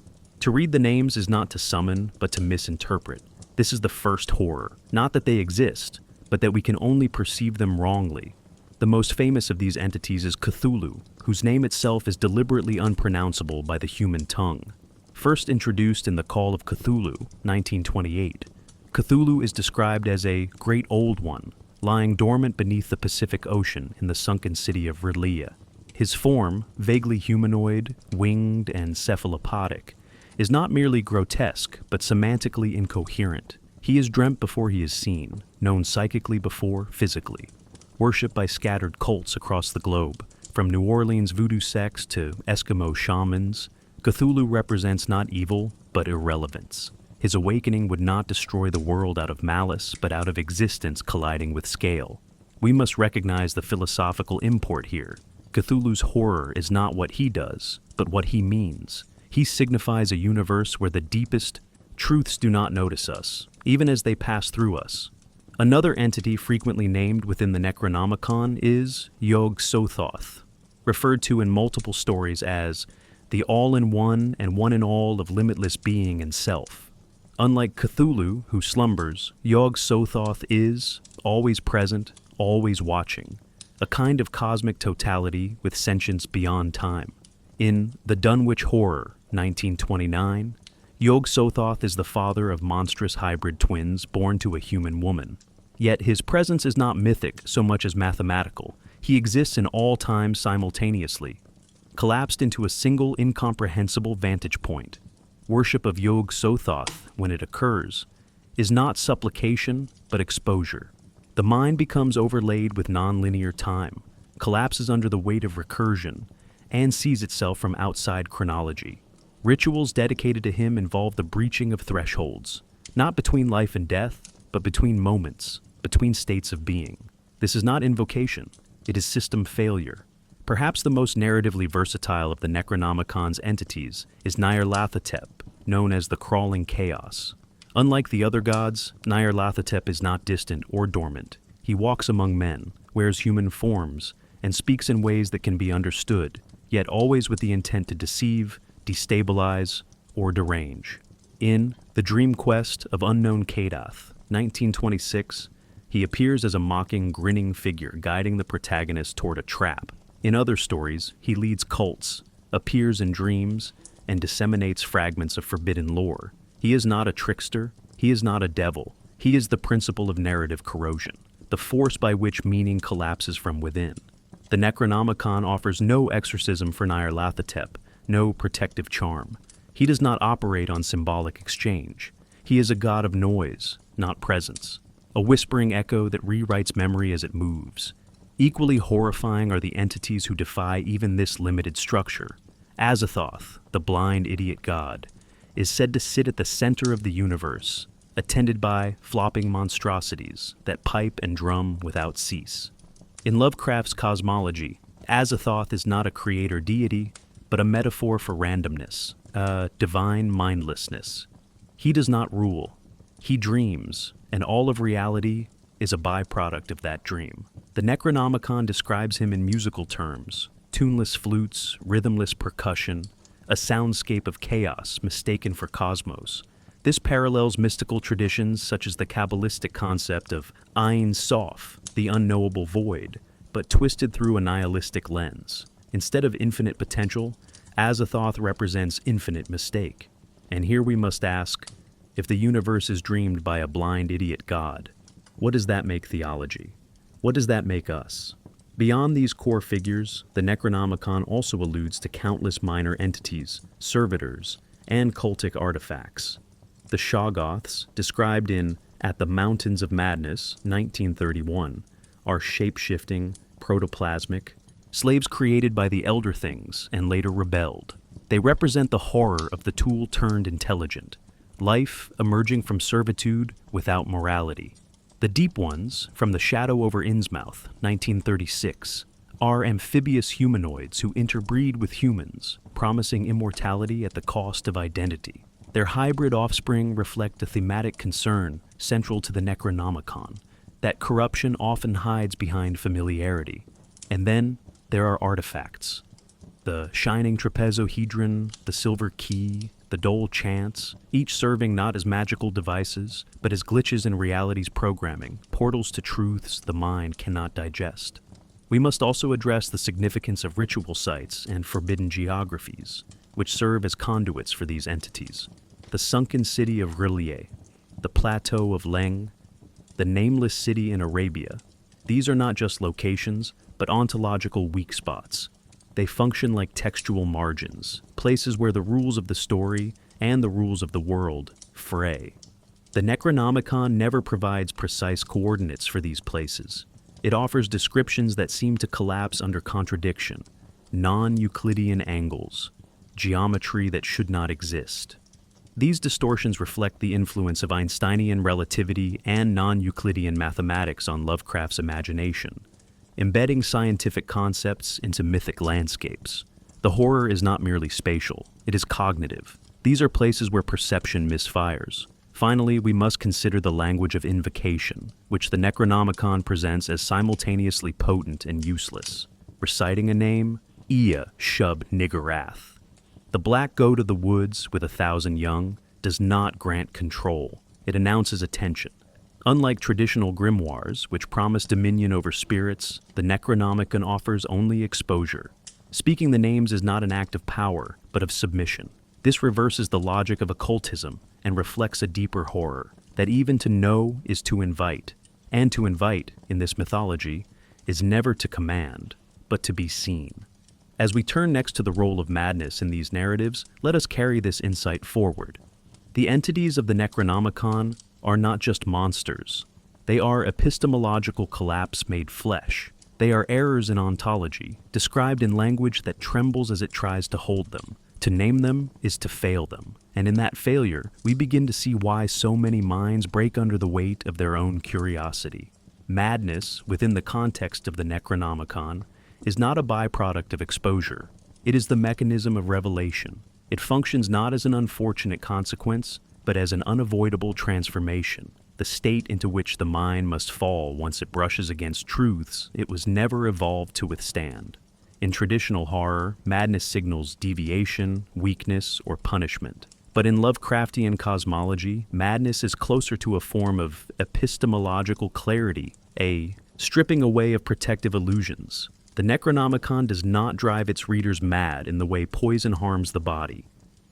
To read the names is not to summon, but to misinterpret. This is the first horror. Not that they exist, but that we can only perceive them wrongly. The most famous of these entities is Cthulhu, whose name itself is deliberately unpronounceable by the human tongue. First introduced in The Call of Cthulhu, 1928, Cthulhu is described as a great old one, lying dormant beneath the Pacific Ocean in the sunken city of R'lyeh. His form, vaguely humanoid, winged, and cephalopodic, is not merely grotesque, but semantically incoherent. He is dreamt before he is seen, known psychically before physically. Worshipped by scattered cults across the globe, from New Orleans voodoo sects to Eskimo shamans, Cthulhu represents not evil, but irrelevance. His awakening would not destroy the world out of malice, but out of existence colliding with scale. We must recognize the philosophical import here. Cthulhu's horror is not what he does, but what he means. He signifies a universe where the deepest truths do not notice us, even as they pass through us. Another entity frequently named within the Necronomicon is Yog-Sothoth, referred to in multiple stories as the all-in-one and one-in-all of limitless being and self. Unlike Cthulhu, who slumbers, Yog-Sothoth is always present, always watching, a kind of cosmic totality with sentience beyond time. In The Dunwich Horror, 1929, Yog-Sothoth is the father of monstrous hybrid twins born to a human woman. Yet his presence is not mythic so much as mathematical. He exists in all time simultaneously, collapsed into a single incomprehensible vantage point. Worship of Yog-Sothoth, when it occurs, is not supplication, but exposure. The mind becomes overlaid with nonlinear time, collapses under the weight of recursion, and sees itself from outside chronology. Rituals dedicated to him involve the breaching of thresholds, not between life and death, but between moments, between states of being. This is not invocation, it is system failure. Perhaps the most narratively versatile of the Necronomicon's entities is Nyarlathotep, known as the Crawling Chaos. Unlike the other gods, Nyarlathotep is not distant or dormant. He walks among men, wears human forms, and speaks in ways that can be understood, yet always with the intent to deceive, destabilize, or derange. In The Dream Quest of Unknown Kadath, 1926, he appears as a mocking, grinning figure guiding the protagonist toward a trap. In other stories, he leads cults, appears in dreams, and disseminates fragments of forbidden lore. He is not a trickster, he is not a devil, he is the principle of narrative corrosion, the force by which meaning collapses from within. The Necronomicon offers no exorcism for Nyarlathotep, no protective charm. He does not operate on symbolic exchange. He is a god of noise, not presence, a whispering echo that rewrites memory as it moves. Equally horrifying are the entities who defy even this limited structure. Azathoth, the blind idiot god, is said to sit at the center of the universe, attended by flopping monstrosities that pipe and drum without cease. In Lovecraft's cosmology, Azathoth is not a creator deity, but a metaphor for randomness, a divine mindlessness. He does not rule. He dreams, and all of reality is a byproduct of that dream. The Necronomicon describes him in musical terms: tuneless flutes, rhythmless percussion, a soundscape of chaos mistaken for cosmos. This parallels mystical traditions such as the Kabbalistic concept of Ein Sof, the unknowable void, but twisted through a nihilistic lens. Instead of infinite potential, Azathoth represents infinite mistake. And here we must ask, if the universe is dreamed by a blind idiot god, what does that make theology? What does that make us? Beyond these core figures, the Necronomicon also alludes to countless minor entities, servitors, and cultic artifacts. The Shoggoths, described in At the Mountains of Madness, 1931, are shape-shifting, protoplasmic, slaves created by the Elder Things and later rebelled. They represent the horror of the tool turned intelligent, life emerging from servitude without morality. The Deep Ones, from The Shadow over Innsmouth, 1936, are amphibious humanoids who interbreed with humans, promising immortality at the cost of identity. Their hybrid offspring reflect a thematic concern central to the Necronomicon, that corruption often hides behind familiarity. And then there are artifacts. The shining trapezohedron, the silver key, the dole chants, each serving not as magical devices, but as glitches in reality's programming, portals to truths the mind cannot digest. We must also address the significance of ritual sites and forbidden geographies, which serve as conduits for these entities. The sunken city of R'lyeh, the plateau of Leng, the nameless city in Arabia. These are not just locations, but ontological weak spots. They function like textual margins, places where the rules of the story and the rules of the world fray. The Necronomicon never provides precise coordinates for these places. It offers descriptions that seem to collapse under contradiction, non-Euclidean angles, geometry that should not exist. These distortions reflect the influence of Einsteinian relativity and non-Euclidean mathematics on Lovecraft's imagination, embedding scientific concepts into mythic landscapes. The horror is not merely spatial, it is cognitive. These are places where perception misfires. Finally, we must consider the language of invocation, which the Necronomicon presents as simultaneously potent and useless. Reciting a name, Ea Shub Niggurath. The black goat of the woods with 1,000 young does not grant control. It announces attention. Unlike traditional grimoires, which promise dominion over spirits, the Necronomicon offers only exposure. Speaking the names is not an act of power, but of submission. This reverses the logic of occultism and reflects a deeper horror, that even to know is to invite, and to invite, in this mythology, is never to command, but to be seen. As we turn next to the role of madness in these narratives, let us carry this insight forward. The entities of the Necronomicon are not just monsters. They are epistemological collapse made flesh. They are errors in ontology, described in language that trembles as it tries to hold them. To name them is to fail them, and in that failure, we begin to see why so many minds break under the weight of their own curiosity. Madness, within the context of the Necronomicon, is not a byproduct of exposure. It is the mechanism of revelation. It functions not as an unfortunate consequence, but as an unavoidable transformation, the state into which the mind must fall once it brushes against truths it was never evolved to withstand. In traditional horror, madness signals deviation, weakness, or punishment. But in Lovecraftian cosmology, madness is closer to a form of epistemological clarity, a stripping away of protective illusions. The The Necronomicon does not drive its readers mad in the way poison harms the body.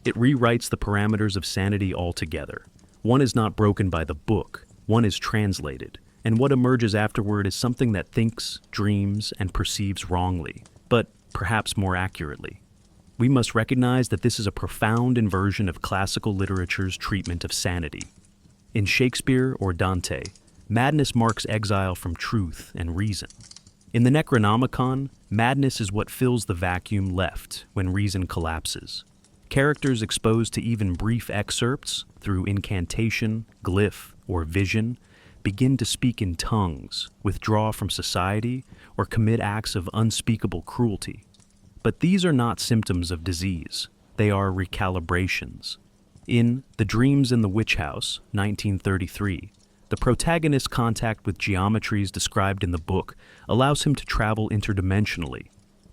It rewrites the parameters of sanity altogether. One is not broken by the book, one is translated, and what emerges afterward is something that thinks, dreams, and perceives wrongly, but perhaps more accurately. We must recognize that this is a profound inversion of classical literature's treatment of sanity. In Shakespeare or Dante, madness marks exile from truth and reason. In the Necronomicon, madness is what fills the vacuum left when reason collapses. Characters exposed to even brief excerpts, through incantation, glyph, or vision, begin to speak in tongues, withdraw from society, or commit acts of unspeakable cruelty. But these are not symptoms of disease. They are recalibrations. In The Dreams in the Witch House, 1933, the protagonist's contact with geometries described in the book allows him to travel interdimensionally,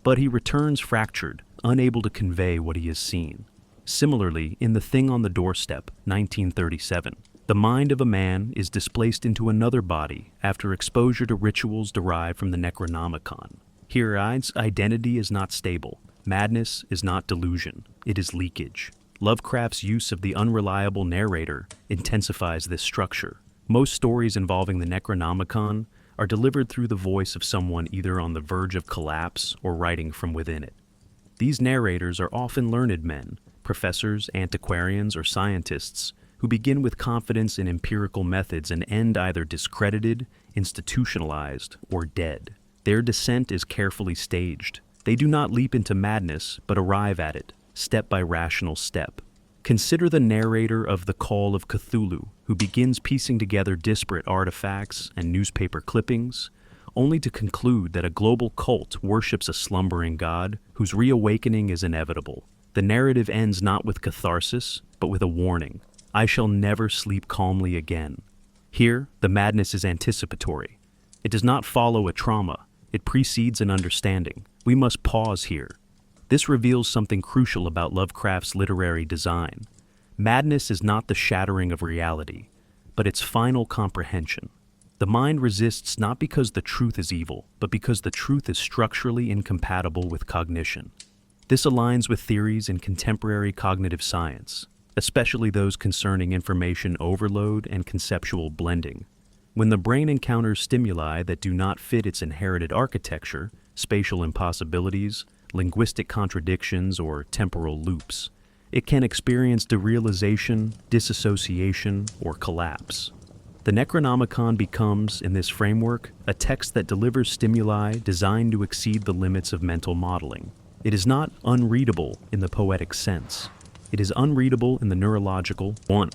but he returns fractured, unable to convey what he has seen. Similarly, in The Thing on the Doorstep, 1937, the mind of a man is displaced into another body after exposure to rituals derived from the Necronomicon. Here, identity is not stable. Madness is not delusion. It is leakage. Lovecraft's use of the unreliable narrator intensifies this structure. Most stories involving the Necronomicon are delivered through the voice of someone either on the verge of collapse or writing from within it. These narrators are often learned men, professors, antiquarians, or scientists who begin with confidence in empirical methods and end either discredited, institutionalized, or dead. Their descent is carefully staged. They do not leap into madness, but arrive at it, step by rational step. Consider the narrator of The Call of Cthulhu, who begins piecing together disparate artifacts and newspaper clippings, only to conclude that a global cult worships a slumbering god whose reawakening is inevitable. The narrative ends not with catharsis, but with a warning. I shall never sleep calmly again. Here, the madness is anticipatory. It does not follow a trauma. It precedes an understanding. We must pause here. This reveals something crucial about Lovecraft's literary design. Madness is not the shattering of reality, but its final comprehension. The mind resists not because the truth is evil, but because the truth is structurally incompatible with cognition. This aligns with theories in contemporary cognitive science, especially those concerning information overload and conceptual blending. When the brain encounters stimuli that do not fit its inherited architecture, spatial impossibilities, linguistic contradictions, or temporal loops, it can experience derealization, disassociation, or collapse. The Necronomicon becomes, in this framework, a text that delivers stimuli designed to exceed the limits of mental modeling. It is not unreadable in the poetic sense. It is unreadable in the neurological one.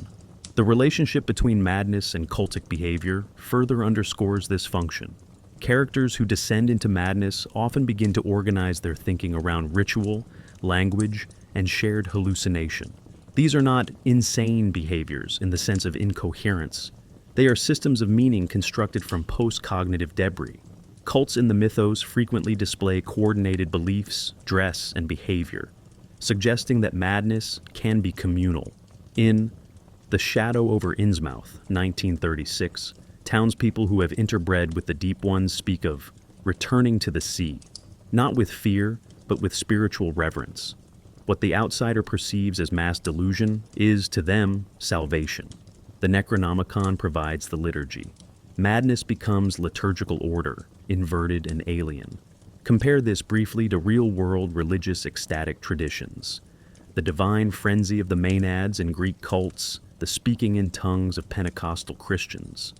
The relationship between madness and cultic behavior further underscores this function. Characters who descend into madness often begin to organize their thinking around ritual, language, and shared hallucination. These are not insane behaviors in the sense of incoherence. They are systems of meaning constructed from post-cognitive debris. Cults in the mythos frequently display coordinated beliefs, dress, and behavior, suggesting that madness can be communal. In The Shadow over Innsmouth, 1936, townspeople who have interbred with the Deep Ones speak of returning to the sea, not with fear, but with spiritual reverence. What the outsider perceives as mass delusion is, to them, salvation. The Necronomicon provides the liturgy. Madness becomes liturgical order, inverted and alien. Compare this briefly to real-world religious ecstatic traditions. The divine frenzy of the Maenads in Greek cults, the speaking in tongues of Pentecostal Christians,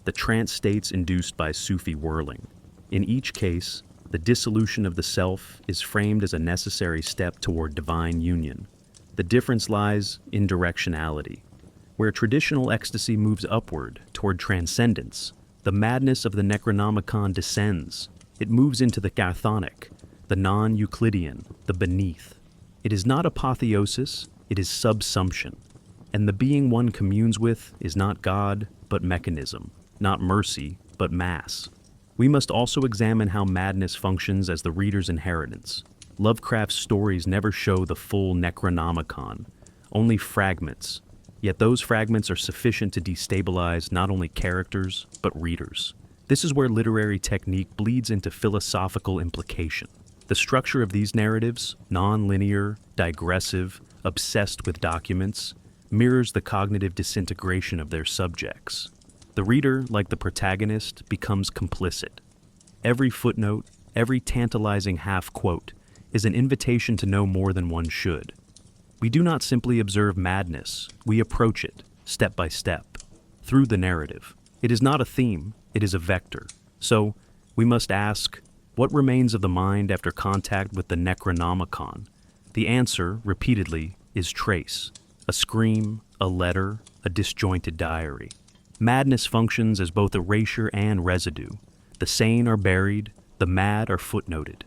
the trance states induced by Sufi whirling. In each case, the dissolution of the self is framed as a necessary step toward divine union. The difference lies in directionality. Where traditional ecstasy moves upward toward transcendence, the madness of the Necronomicon descends. It moves into the chthonic, the non-Euclidean, the beneath. It is not apotheosis, it is subsumption. And the being one communes with is not God, but mechanism, not mercy, but mass. We must also examine how madness functions as the reader's inheritance. Lovecraft's stories never show the full Necronomicon, only fragments. Yet those fragments are sufficient to destabilize not only characters, but readers. This is where literary technique bleeds into philosophical implication. The structure of these narratives, non-linear, digressive, obsessed with documents, mirrors the cognitive disintegration of their subjects. The reader, like the protagonist, becomes complicit. Every footnote, every tantalizing half-quote, is an invitation to know more than one should. We do not simply observe madness, we approach it, step by step, through the narrative. It is not a theme, it is a vector. So, we must ask, what remains of the mind after contact with the Necronomicon? The answer, repeatedly, is trace. A scream, a letter, a disjointed diary. Madness functions as both erasure and residue. The sane are buried, the mad are footnoted.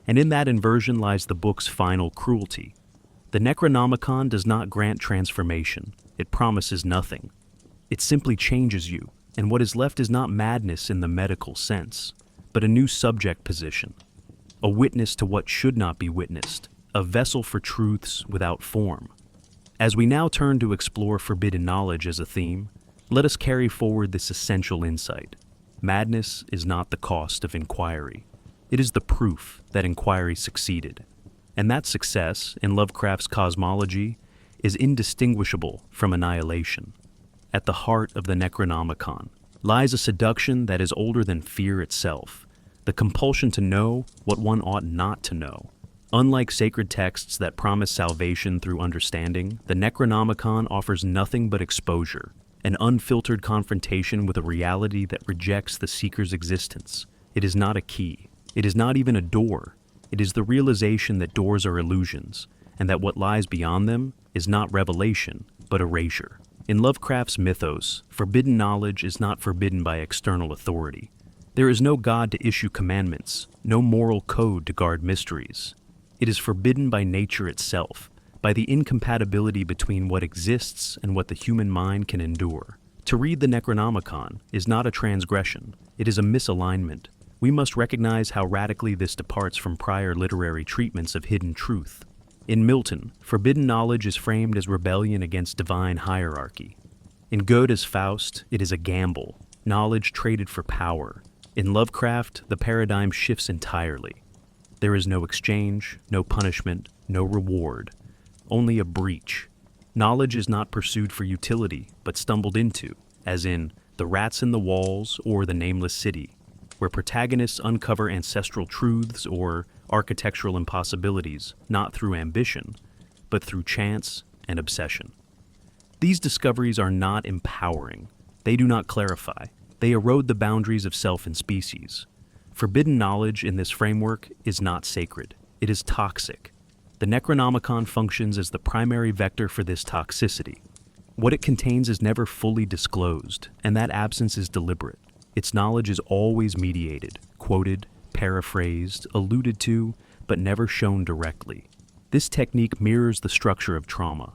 And in that inversion lies the book's final cruelty. The Necronomicon does not grant transformation. It promises nothing. It simply changes you, and what is left is not madness in the medical sense, but a new subject position, a witness to what should not be witnessed, a vessel for truths without form. As we now turn to explore forbidden knowledge as a theme, let us carry forward this essential insight. Madness is not the cost of inquiry. It is the proof that inquiry succeeded. And that success, in Lovecraft's cosmology, is indistinguishable from annihilation. At the heart of the Necronomicon lies a seduction that is older than fear itself, the compulsion to know what one ought not to know. Unlike sacred texts that promise salvation through understanding, the Necronomicon offers nothing but exposure, an unfiltered confrontation with a reality that rejects the seeker's existence. It is not a key. It is not even a door. It is the realization that doors are illusions, and that what lies beyond them is not revelation, but erasure. In Lovecraft's mythos, forbidden knowledge is not forbidden by external authority. There is no God to issue commandments, no moral code to guard mysteries. It is forbidden by nature itself, by the incompatibility between what exists and what the human mind can endure. To read the Necronomicon is not a transgression, it is a misalignment. We must recognize how radically this departs from prior literary treatments of hidden truth. In Milton, forbidden knowledge is framed as rebellion against divine hierarchy. In Goethe's Faust, it is a gamble, knowledge traded for power. In Lovecraft, the paradigm shifts entirely. There is no exchange, no punishment, no reward, only a breach. Knowledge is not pursued for utility, but stumbled into, as in The Rats in the Walls or The Nameless City, where protagonists uncover ancestral truths or architectural impossibilities, not through ambition, but through chance and obsession. These discoveries are not empowering. They do not clarify. They erode the boundaries of self and species. Forbidden knowledge in this framework is not sacred. It is toxic. The Necronomicon functions as the primary vector for this toxicity. What it contains is never fully disclosed, and that absence is deliberate. Its knowledge is always mediated, quoted, paraphrased, alluded to, but never shown directly. This technique mirrors the structure of trauma.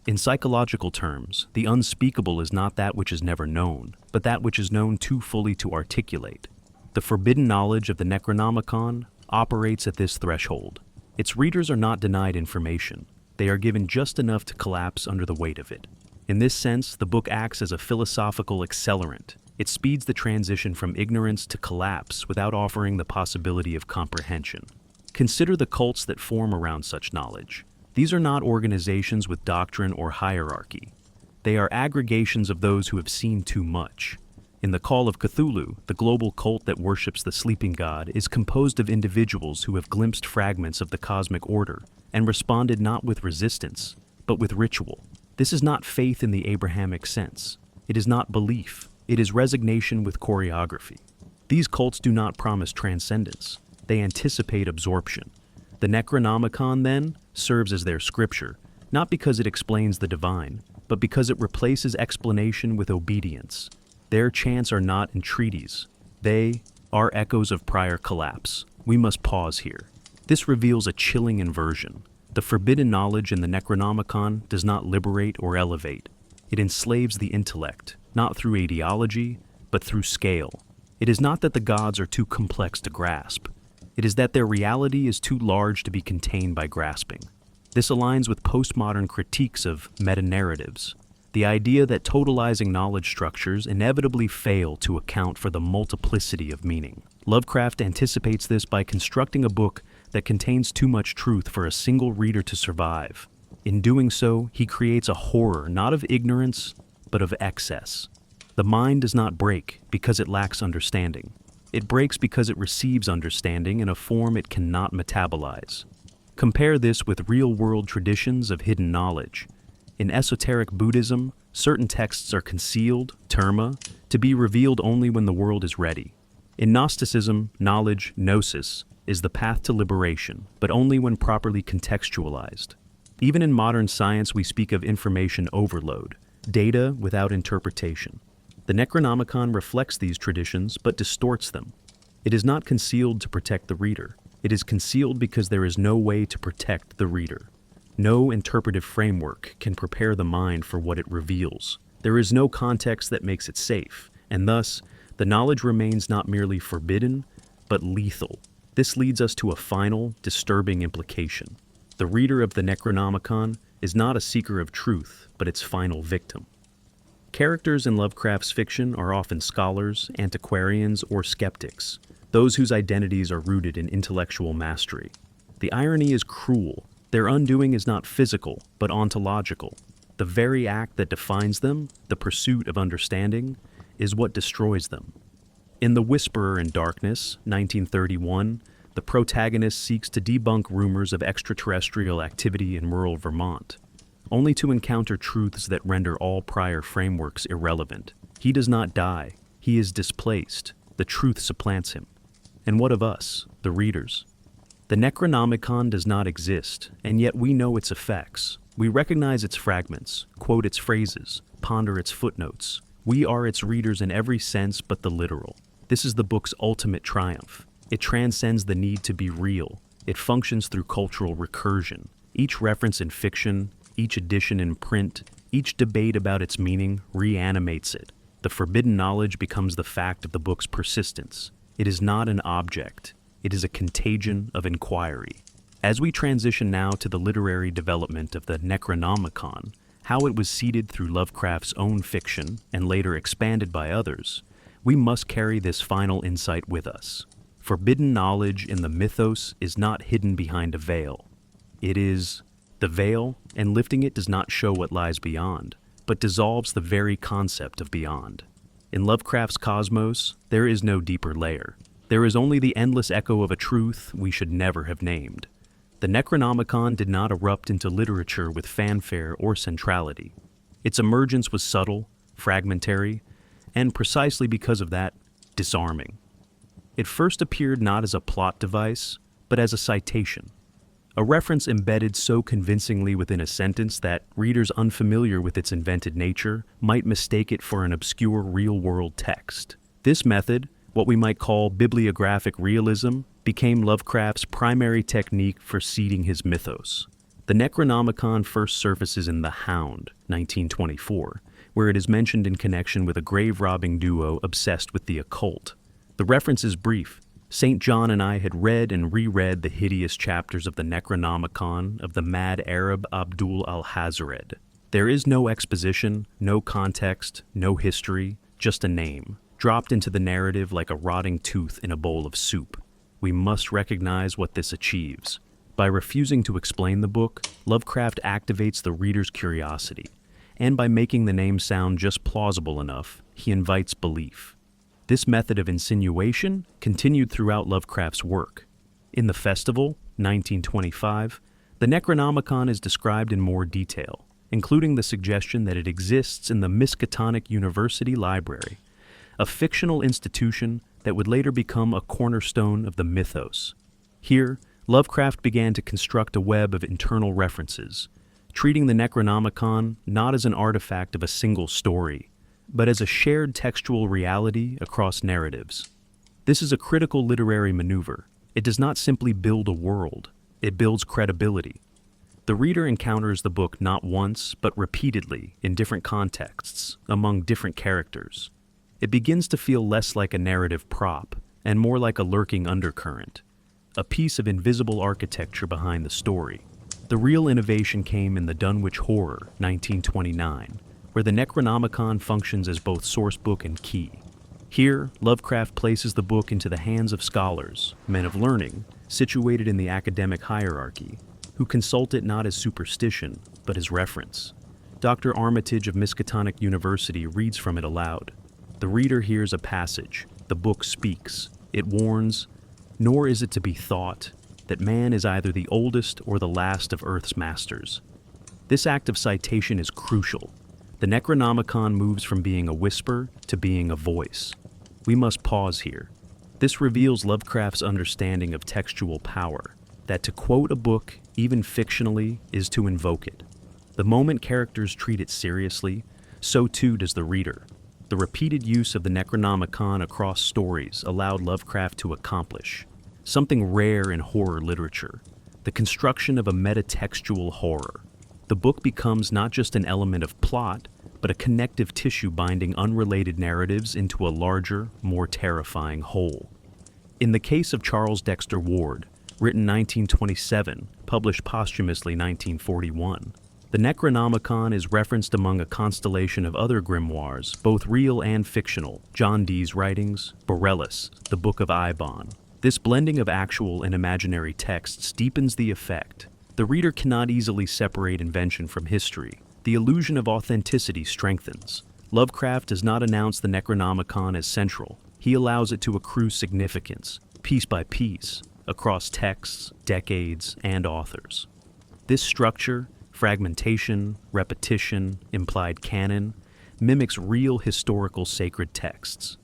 In psychological terms, the unspeakable is not that which is never known, but that which is known too fully to articulate. The forbidden knowledge of the Necronomicon operates at this threshold. Its readers are not denied information. They are given just enough to collapse under the weight of it. In this sense, the book acts as a philosophical accelerant. It speeds the transition from ignorance to collapse without offering the possibility of comprehension. Consider the cults that form around such knowledge. These are not organizations with doctrine or hierarchy. They are aggregations of those who have seen too much. In the Call of Cthulhu, the global cult that worships the sleeping god is composed of individuals who have glimpsed fragments of the cosmic order and responded not with resistance, but with ritual. This is not faith in the Abrahamic sense. It is not belief. It is resignation with choreography. These cults do not promise transcendence. They anticipate absorption. The Necronomicon, then, serves as their scripture, not because it explains the divine, but because it replaces explanation with obedience. Their chants are not entreaties. They are echoes of prior collapse. We must pause here. This reveals a chilling inversion. The forbidden knowledge in the Necronomicon does not liberate or elevate. It enslaves the intellect, not through ideology, but through scale. It is not that the gods are too complex to grasp. It is that their reality is too large to be contained by grasping. This aligns with postmodern critiques of meta-narratives. the idea that totalizing knowledge structures inevitably fail to account for the multiplicity of meaning. Lovecraft anticipates this by constructing a book that contains too much truth for a single reader to survive. In doing so, he creates a horror not of ignorance, but of excess. The mind does not break because it lacks understanding. It breaks because it receives understanding in a form it cannot metabolize. Compare this with real-world traditions of hidden knowledge. In esoteric Buddhism, certain texts are concealed, terma, to be revealed only when the world is ready. In Gnosticism, knowledge, gnosis, is the path to liberation, but only when properly contextualized. Even in modern science, we speak of information overload, data without interpretation. The Necronomicon reflects these traditions but distorts them. It is not concealed to protect the reader. It is concealed because there is no way to protect the reader. No interpretive framework can prepare the mind for what it reveals. There is no context that makes it safe, and thus, the knowledge remains not merely forbidden, but lethal. This leads us to a final, disturbing implication. The reader of the Necronomicon is not a seeker of truth, but its final victim. Characters in Lovecraft's fiction are often scholars, antiquarians, or skeptics, those whose identities are rooted in intellectual mastery. The irony is cruel. Their undoing is not physical, but ontological. The very act that defines them, the pursuit of understanding, is what destroys them. In The Whisperer in Darkness, 1931, the protagonist seeks to debunk rumors of extraterrestrial activity in rural Vermont, only to encounter truths that render all prior frameworks irrelevant. He does not die. He is displaced. The truth supplants him. And what of us, the readers? The Necronomicon does not exist, and yet we know its effects. We recognize its fragments, quote its phrases, ponder its footnotes. We are its readers in every sense but the literal. This is the book's ultimate triumph. It transcends the need to be real. It functions through cultural recursion. Each reference in fiction, each edition in print, each debate about its meaning reanimates it. The forbidden knowledge becomes the fact of the book's persistence. It is not an object. It is a contagion of inquiry. As we transition now to the literary development of the Necronomicon, how it was seeded through Lovecraft's own fiction and later expanded by others, we must carry this final insight with us. Forbidden knowledge in the mythos is not hidden behind a veil. It is the veil, and lifting it does not show what lies beyond, but dissolves the very concept of beyond. In Lovecraft's cosmos, there is no deeper layer. There is only the endless echo of a truth we should never have named. The Necronomicon did not erupt into literature with fanfare or centrality. Its emergence was subtle, fragmentary, and precisely because of that, disarming. It first appeared not as a plot device, but as a citation. A reference embedded so convincingly within a sentence that readers unfamiliar with its invented nature might mistake it for an obscure real-world text. This method, what we might call bibliographic realism, became Lovecraft's primary technique for seeding his mythos. The Necronomicon first surfaces in The Hound, 1924, where it is mentioned in connection with a grave-robbing duo obsessed with the occult. The reference is brief. St. John and I had read and reread the hideous chapters of the Necronomicon of the mad Arab Abdul al-Hazred. There is no exposition, no context, no history, just a name, dropped into the narrative like a rotting tooth in a bowl of soup. We must recognize what this achieves. By refusing to explain the book, Lovecraft activates the reader's curiosity, and by making the name sound just plausible enough, he invites belief. This method of insinuation continued throughout Lovecraft's work. In The Festival, 1925, the Necronomicon is described in more detail, including the suggestion that it exists in the Miskatonic University Library, a fictional institution that would later become a cornerstone of the mythos. Here, Lovecraft began to construct a web of internal references, treating the Necronomicon not as an artifact of a single story, but as a shared textual reality across narratives. This is a critical literary maneuver. It does not simply build a world, it builds credibility. The reader encounters the book not once, but repeatedly in different contexts, among different characters. It begins to feel less like a narrative prop, and more like a lurking undercurrent, a piece of invisible architecture behind the story. The real innovation came in The Dunwich Horror, 1929, where where the Necronomicon functions as both sourcebook and key. Here, Lovecraft places the book into the hands of scholars, men of learning, situated in the academic hierarchy, who consult it not as superstition, but as reference. Dr. Armitage of Miskatonic University reads from it aloud. The reader hears a passage. The book speaks. It warns, "Nor is it to be thought that man is either the oldest or the last of Earth's masters." This act of citation is crucial. The Necronomicon moves from being a whisper to being a voice. We must pause here. This reveals Lovecraft's understanding of textual power, that to quote a book, even fictionally, is to invoke it. The moment characters treat it seriously, so too does the reader. The repeated use of the Necronomicon across stories allowed Lovecraft to accomplish something rare in horror literature, the construction of a metatextual horror. The book becomes not just an element of plot, but a connective tissue binding unrelated narratives into a larger, more terrifying whole. In the case of Charles Dexter Ward, written 1927, published posthumously 1941, the Necronomicon is referenced among a constellation of other grimoires, both real and fictional, John Dee's writings, Borellus, the Book of Eibon. This blending of actual and imaginary texts deepens the effect. The reader cannot easily separate invention from history. The illusion of authenticity strengthens. Lovecraft does not announce the Necronomicon as central. He allows it to accrue significance, piece by piece, across texts, decades, and authors. This structure, fragmentation, repetition, implied canon, mimics real historical sacred texts.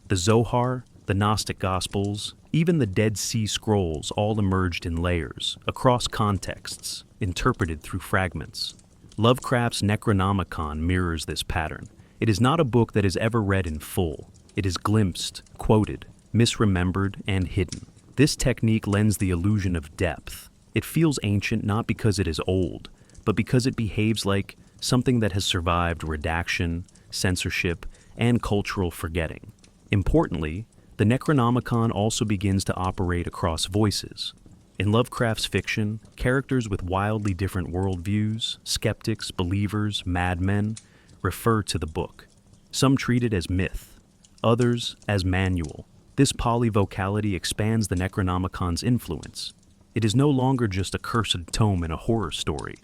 The Zohar, the Gnostic Gospels, even the Dead Sea Scrolls all emerged in layers, across contexts, interpreted through fragments. Lovecraft's Necronomicon mirrors this pattern. It is not a book that is ever read in full. It is glimpsed, quoted, misremembered, and hidden. This technique lends the illusion of depth. It feels ancient not because it is old, but because it behaves like something that has survived redaction, censorship, and cultural forgetting. Importantly, the Necronomicon also begins to operate across voices. In Lovecraft's fiction, characters with wildly different worldviews, skeptics, believers, madmen, refer to the book. Some treat it as myth, others as manual. This polyvocality expands the Necronomicon's influence. It is no longer just a cursed tome in a horror story.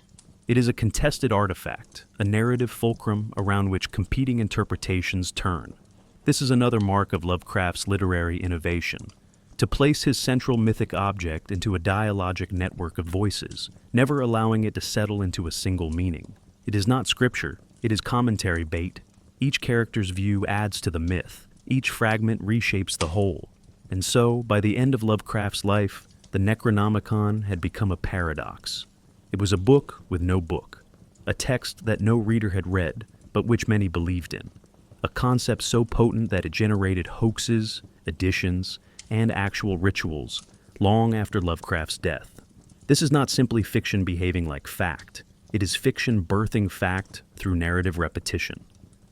It is a contested artifact, a narrative fulcrum around which competing interpretations turn. This is another mark of Lovecraft's literary innovation, to place his central mythic object into a dialogic network of voices, never allowing it to settle into a single meaning. It is not scripture, it is commentary bait. Each character's view adds to the myth, each fragment reshapes the whole. And so, by the end of Lovecraft's life, the Necronomicon had become a paradox. It was a book with no book, a text that no reader had read, but which many believed in. A concept so potent that it generated hoaxes, editions, and actual rituals long after Lovecraft's death. This is not simply fiction behaving like fact. It is fiction birthing fact through narrative repetition.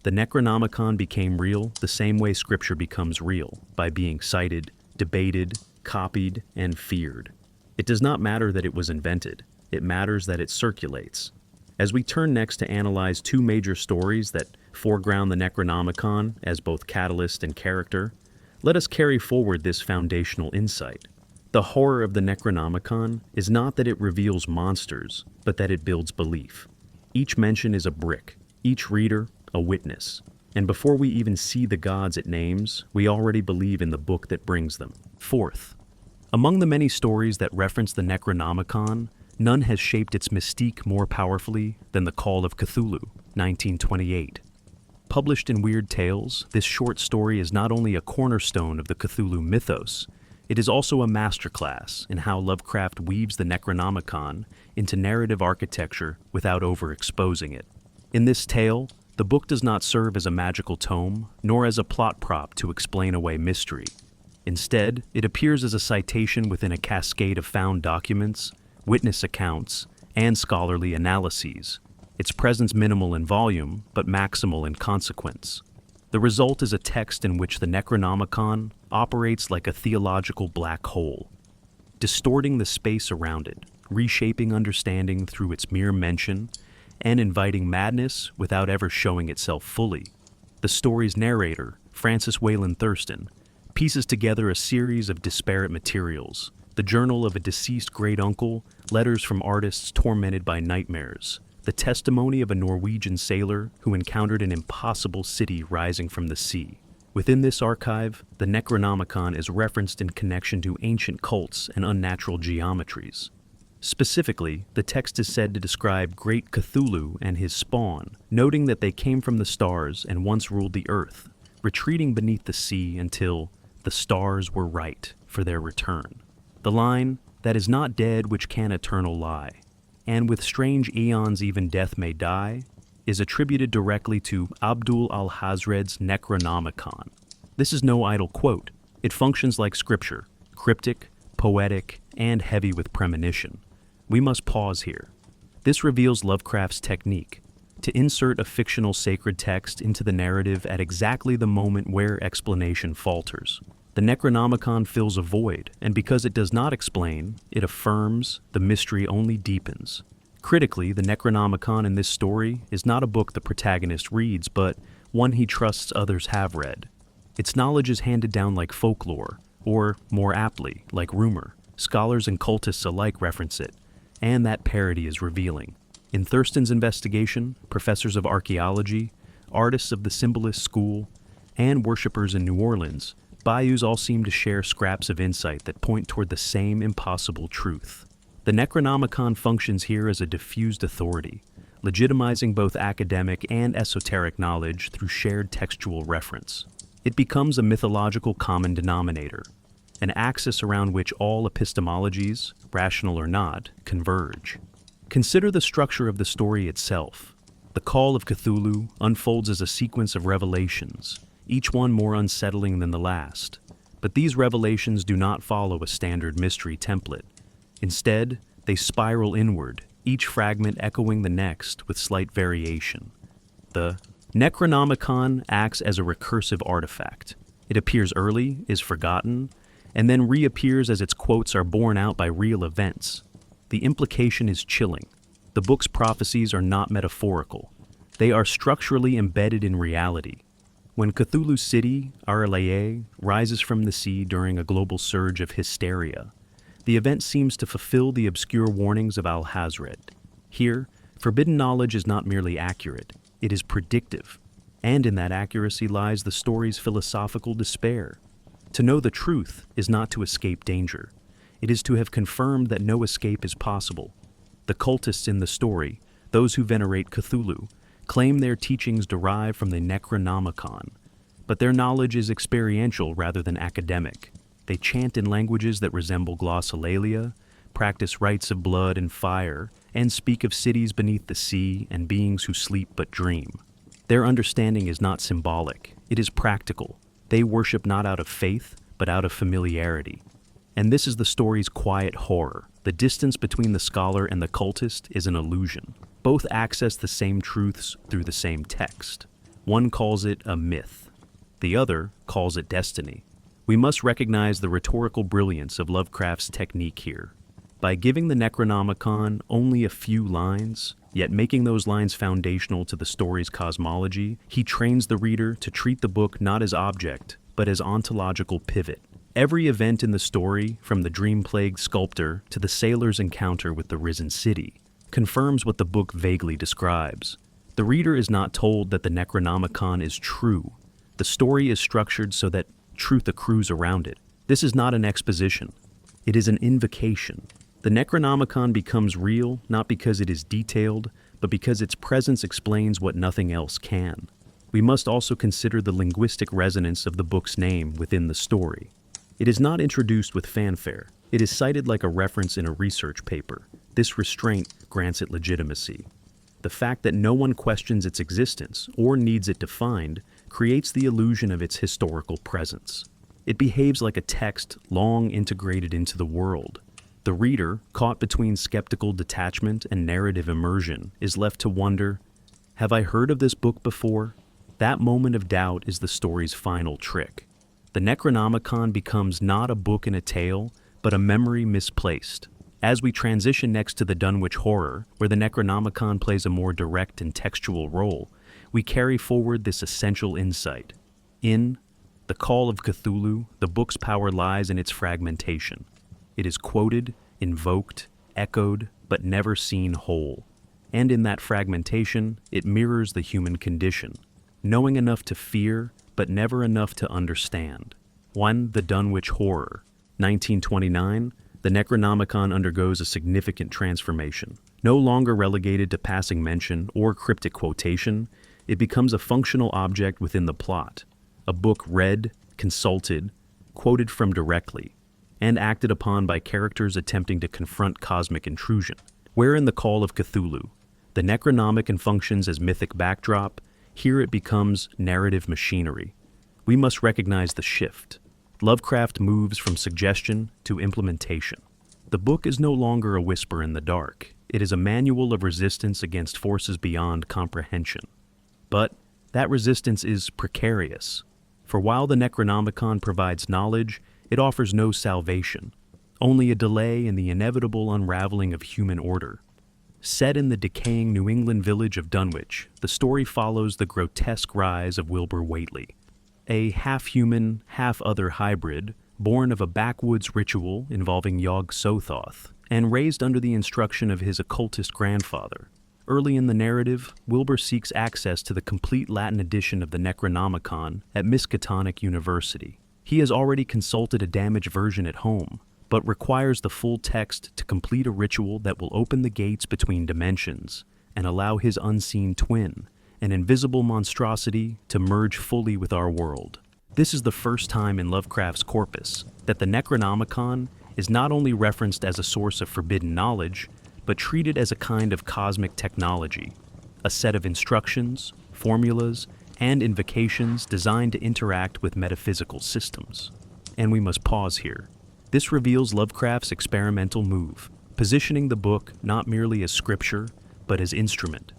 The Necronomicon became real the same way scripture becomes real, by being cited, debated, copied, and feared. It does not matter that it was invented. It matters that it circulates. As we turn next to analyze two major stories that foreground the Necronomicon as both catalyst and character, let us carry forward this foundational insight. The horror of the Necronomicon is not that it reveals monsters, but that it builds belief. Each mention is a brick, each reader a witness. And before we even see the gods it names, we already believe in the book that brings them. Fourth, among the many stories that reference the Necronomicon, none has shaped its mystique more powerfully than The Call of Cthulhu, 1928. Published in Weird Tales, this short story is not only a cornerstone of the Cthulhu mythos, it is also a masterclass in how Lovecraft weaves the Necronomicon into narrative architecture without overexposing it. In this tale, the book does not serve as a magical tome, nor as a plot prop to explain away mystery. Instead, it appears as a citation within a cascade of found documents, witness accounts, and scholarly analyses. Its presence minimal in volume, but maximal in consequence. The result is a text in which the Necronomicon operates like a theological black hole, distorting the space around it, reshaping understanding through its mere mention, and inviting madness without ever showing itself fully. The story's narrator, Francis Wayland Thurston, pieces together a series of disparate materials: the journal of a deceased great-uncle, letters from artists tormented by nightmares, the testimony of a Norwegian sailor who encountered an impossible city rising from the sea. Within this archive, the Necronomicon is referenced in connection to ancient cults and unnatural geometries. Specifically, the text is said to describe great Cthulhu and his spawn, noting that they came from the stars and once ruled the earth, retreating beneath the sea until the stars were right for their return. The line, "That is not dead which can eternal lie, and with strange eons even death may die," is attributed directly to Abdul al-Hazred's Necronomicon. This is no idle quote. It functions like scripture, cryptic, poetic, and heavy with premonition. We must pause here. This reveals Lovecraft's technique, to insert a fictional sacred text into the narrative at exactly the moment where explanation falters. The Necronomicon fills a void, and because it does not explain, it affirms, the mystery only deepens. Critically, the Necronomicon in this story is not a book the protagonist reads, but one he trusts others have read. Its knowledge is handed down like folklore, or, more aptly, like rumor. Scholars and cultists alike reference it, and that parody is revealing. In Thurston's investigation, professors of archaeology, artists of the symbolist school, and worshippers in New Orleans, bayous all seem to share scraps of insight that point toward the same impossible truth. The Necronomicon functions here as a diffused authority, legitimizing both academic and esoteric knowledge through shared textual reference. It becomes a mythological common denominator, an axis around which all epistemologies, rational or not, converge. Consider the structure of the story itself. The Call of Cthulhu unfolds as a sequence of revelations, each one more unsettling than the last. But these revelations do not follow a standard mystery template. Instead, they spiral inward, each fragment echoing the next with slight variation. The Necronomicon acts as a recursive artifact. It appears early, is forgotten, and then reappears as its quotes are borne out by real events. The implication is chilling. The book's prophecies are not metaphorical. They are structurally embedded in reality. When Cthulhu City, Aralaye, rises from the sea during a global surge of hysteria, the event seems to fulfill the obscure warnings of Al-Hazred. Here, forbidden knowledge is not merely accurate, it is predictive. And in that accuracy lies the story's philosophical despair. To know the truth is not to escape danger. It is to have confirmed that no escape is possible. The cultists in the story, those who venerate Cthulhu, claim their teachings derive from the Necronomicon, but their knowledge is experiential rather than academic. They chant in languages that resemble glossolalia, practice rites of blood and fire, and speak of cities beneath the sea and beings who sleep but dream. Their understanding is not symbolic, it is practical. They worship not out of faith, but out of familiarity. And this is the story's quiet horror. The distance between the scholar and the cultist is an illusion. Both access the same truths through the same text. One calls it a myth. The other calls it destiny. We must recognize the rhetorical brilliance of Lovecraft's technique here. By giving the Necronomicon only a few lines, yet making those lines foundational to the story's cosmology, he trains the reader to treat the book not as object, but as ontological pivot. Every event in the story, from the dream-plagued sculptor to the sailor's encounter with the risen city, confirms what the book vaguely describes. The reader is not told that the Necronomicon is true. The story is structured so that truth accrues around it. This is not an exposition. It is an invocation. The Necronomicon becomes real not because it is detailed, but because its presence explains what nothing else can. We must also consider the linguistic resonance of the book's name within the story. It is not introduced with fanfare. It is cited like a reference in a research paper. This restraint grants it legitimacy. The fact that no one questions its existence or needs it defined creates the illusion of its historical presence. It behaves like a text long integrated into the world. The reader, caught between skeptical detachment and narrative immersion, is left to wonder, have I heard of this book before? That moment of doubt is the story's final trick. The Necronomicon becomes not a book in a tale, but a memory misplaced, As we transition next to the Dunwich Horror, where the Necronomicon plays a more direct and textual role, we carry forward this essential insight. In The Call of Cthulhu, the book's power lies in its fragmentation. It is quoted, invoked, echoed, but never seen whole. And in that fragmentation, it mirrors the human condition, knowing enough to fear, but never enough to understand. 1. The Dunwich Horror. 1929, the Necronomicon undergoes a significant transformation. No longer relegated to passing mention or cryptic quotation, it becomes a functional object within the plot, a book read, consulted, quoted from directly, and acted upon by characters attempting to confront cosmic intrusion. Where in The Call of Cthulhu, the Necronomicon functions as mythic backdrop, here it becomes narrative machinery. We must recognize the shift. Lovecraft moves from suggestion to implementation. The book is no longer a whisper in the dark. It is a manual of resistance against forces beyond comprehension. But that resistance is precarious. For while the Necronomicon provides knowledge, it offers no salvation, only a delay in the inevitable unraveling of human order. Set in the decaying New England village of Dunwich, the story follows the grotesque rise of Wilbur Whately, a half-human, half-other hybrid born of a backwoods ritual involving Yog-Sothoth and raised under the instruction of his occultist grandfather. Early in the narrative, Wilbur seeks access to the complete Latin edition of the Necronomicon at Miskatonic University. He has already consulted a damaged version at home, but requires the full text to complete a ritual that will open the gates between dimensions and allow his unseen twin, an invisible monstrosity, to merge fully with our world. This is the first time in Lovecraft's corpus that the Necronomicon is not only referenced as a source of forbidden knowledge, but treated as a kind of cosmic technology, a set of instructions, formulas, and invocations designed to interact with metaphysical systems. And we must pause here. This reveals Lovecraft's experimental move, positioning the book not merely as scripture, but as instrument.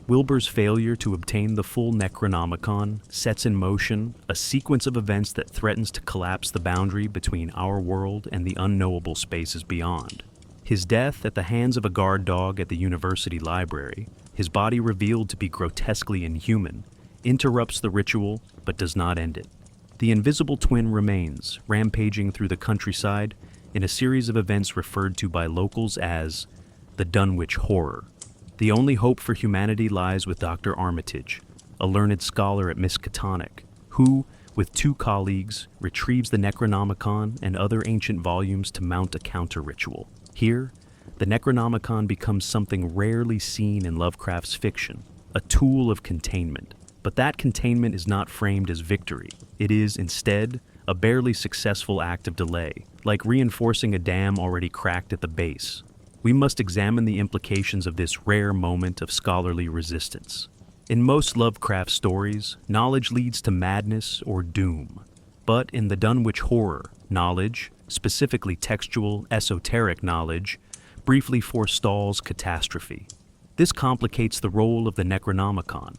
Wilbur's failure to obtain the full Necronomicon sets in motion a sequence of events that threatens to collapse the boundary between our world and the unknowable spaces beyond. His death at the hands of a guard dog at the university library, his body revealed to be grotesquely inhuman, interrupts the ritual but does not end it. The invisible twin remains, rampaging through the countryside in a series of events referred to by locals as the Dunwich Horror. The only hope for humanity lies with Dr. Armitage, a learned scholar at Miskatonic, who, with 2 colleagues, retrieves the Necronomicon and other ancient volumes to mount a counter-ritual. Here, the Necronomicon becomes something rarely seen in Lovecraft's fiction, a tool of containment. But that containment is not framed as victory. It is, instead, a barely successful act of delay, like reinforcing a dam already cracked at the base. We must examine the implications of this rare moment of scholarly resistance. In most Lovecraft stories, knowledge leads to madness or doom. But in the Dunwich Horror, knowledge, specifically textual, esoteric knowledge, briefly forestalls catastrophe. This complicates the role of the Necronomicon.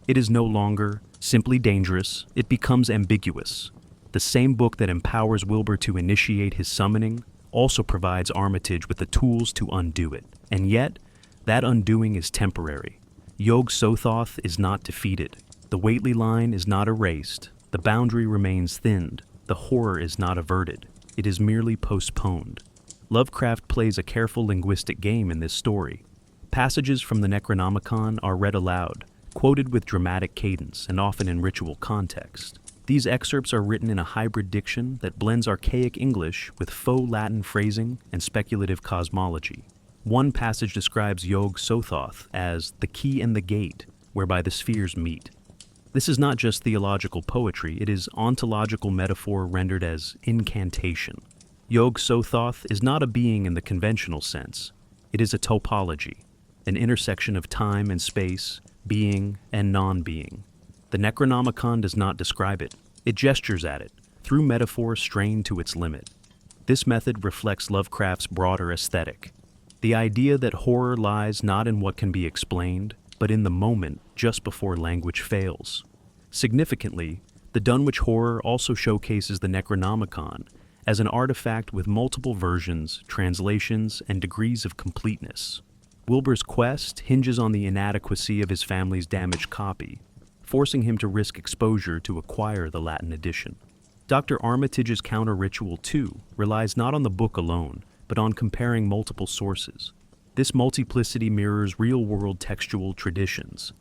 It is no longer simply dangerous, it becomes ambiguous. The same book that empowers Wilbur to initiate his summoning also provides Armitage with the tools to undo it. And yet, that undoing is temporary. Yog-Sothoth is not defeated. The Whately line is not erased. The boundary remains thinned. The horror is not averted. It is merely postponed. Lovecraft plays a careful linguistic game in this story. Passages from the Necronomicon are read aloud, quoted with dramatic cadence and often in ritual context. These excerpts are written in a hybrid diction that blends archaic English with faux Latin phrasing and speculative cosmology. One passage describes Yog-Sothoth as the key and the gate, whereby the spheres meet. This is not just theological poetry, it is ontological metaphor rendered as incantation. Yog-Sothoth is not a being in the conventional sense. It is a topology, an intersection of time and space, being and non-being. The Necronomicon does not describe it. It gestures at it, through metaphor strained to its limit. This method reflects Lovecraft's broader aesthetic. The idea that horror lies not in what can be explained, but in the moment just before language fails. Significantly, the Dunwich Horror also showcases the Necronomicon as an artifact with multiple versions, translations, and degrees of completeness. Wilbur's quest hinges on the inadequacy of his family's damaged copy, forcing him to risk exposure to acquire the Latin edition. Dr. Armitage's counter-ritual, too, relies not on the book alone, but on comparing multiple sources. This multiplicity mirrors real-world textual traditions.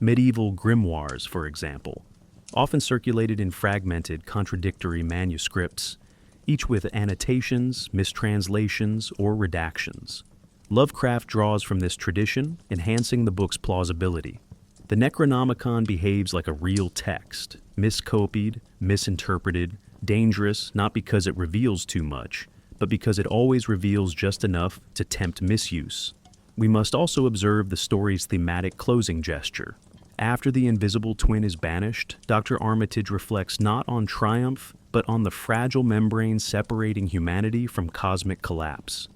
Medieval grimoires, for example, often circulated in fragmented, contradictory manuscripts, each with annotations, mistranslations, or redactions. Lovecraft draws from this tradition, enhancing the book's plausibility. The Necronomicon behaves like a real text, miscopied, misinterpreted, dangerous not because it reveals too much, but because it always reveals just enough to tempt misuse. We must also observe the story's thematic closing gesture. After the invisible twin is banished, Dr. Armitage reflects not on triumph, but on the fragile membrane separating humanity from cosmic collapse.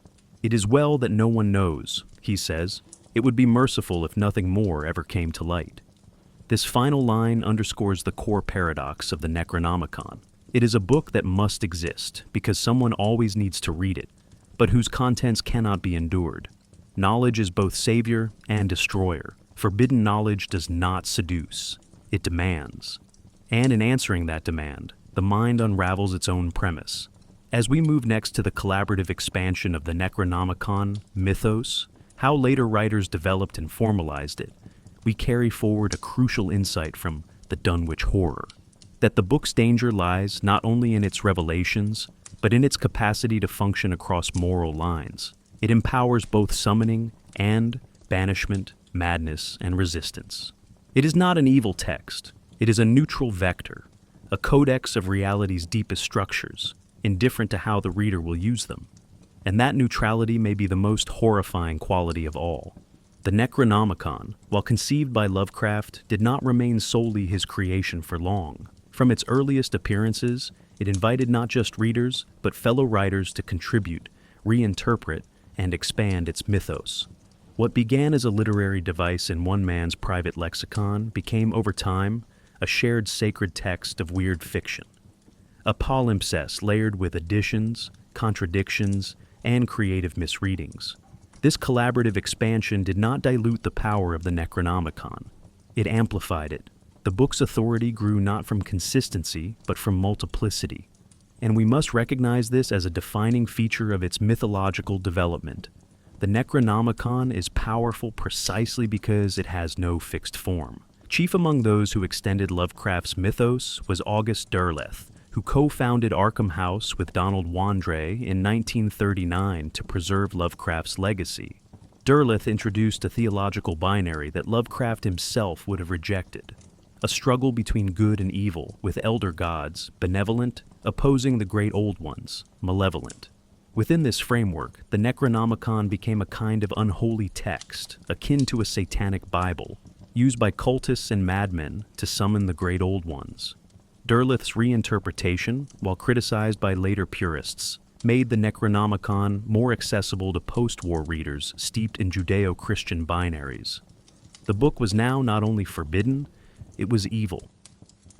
"It is well that no one knows," he says. "It would be merciful if nothing more ever came to light." This final line underscores the core paradox of the Necronomicon. It is a book that must exist, because someone always needs to read it, but whose contents cannot be endured. Knowledge is both savior and destroyer. Forbidden knowledge does not seduce, it demands. And in answering that demand, the mind unravels its own premise. As we move next to the collaborative expansion of the Necronomicon mythos, how later writers developed and formalized it, we carry forward a crucial insight from the Dunwich Horror, that the book's danger lies not only in its revelations, but in its capacity to function across moral lines. It empowers both summoning and banishment, madness, and resistance. It is not an evil text. It is a neutral vector, a codex of reality's deepest structures, indifferent to how the reader will use them. And that neutrality may be the most horrifying quality of all. The Necronomicon, while conceived by Lovecraft, did not remain solely his creation for long. From its earliest appearances, it invited not just readers, but fellow writers to contribute, reinterpret, and expand its mythos. What began as a literary device in one man's private lexicon became, over time, a shared sacred text of weird fiction. A palimpsest layered with additions, contradictions, and creative misreadings. This collaborative expansion did not dilute the power of the Necronomicon. It amplified it. The book's authority grew not from consistency, but from multiplicity. And we must recognize this as a defining feature of its mythological development. The Necronomicon is powerful precisely because it has no fixed form. Chief among those who extended Lovecraft's mythos was August Derleth, who co-founded Arkham House with Donald Wandre in 1939 to preserve Lovecraft's legacy. Derleth introduced a theological binary that Lovecraft himself would have rejected. A struggle between good and evil, with elder gods, benevolent, opposing the great old ones, malevolent. Within this framework, the Necronomicon became a kind of unholy text, akin to a satanic Bible, used by cultists and madmen to summon the great old ones. Derleth's reinterpretation, while criticized by later purists, made the Necronomicon more accessible to post-war readers steeped in Judeo-Christian binaries. The book was now not only forbidden, it was evil.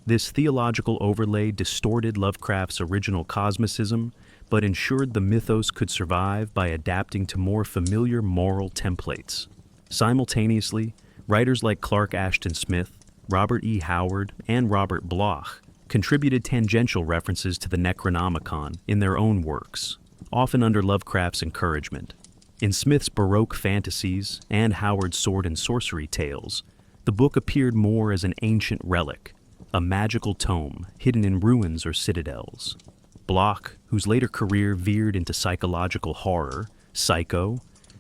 This theological overlay distorted Lovecraft's original cosmicism, but ensured the mythos could survive by adapting to more familiar moral templates. Simultaneously, writers like Clark Ashton Smith, Robert E. Howard, and Robert Bloch contributed tangential references to the Necronomicon in their own works, often under Lovecraft's encouragement. In Smith's Baroque fantasies and Howard's sword and sorcery tales, the book appeared more as an ancient relic, a magical tome hidden in ruins or citadels. Bloch, whose later career veered into psychological horror, Psycho,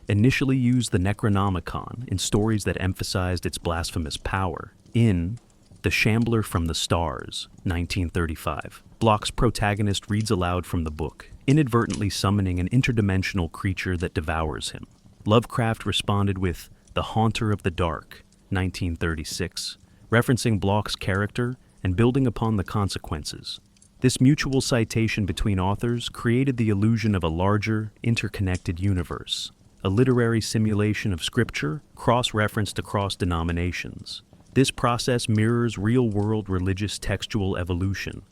initially used the Necronomicon in stories that emphasized its blasphemous power. In The Shambler from the Stars, 1935, Bloch's protagonist reads aloud from the book, inadvertently summoning an interdimensional creature that devours him. Lovecraft responded with The Haunter of the Dark, 1936, referencing Bloch's character and building upon the consequences. This mutual citation between authors created the illusion of a larger, interconnected universe, a literary simulation of scripture cross-referenced across denominations. This process mirrors real-world religious textual evolution.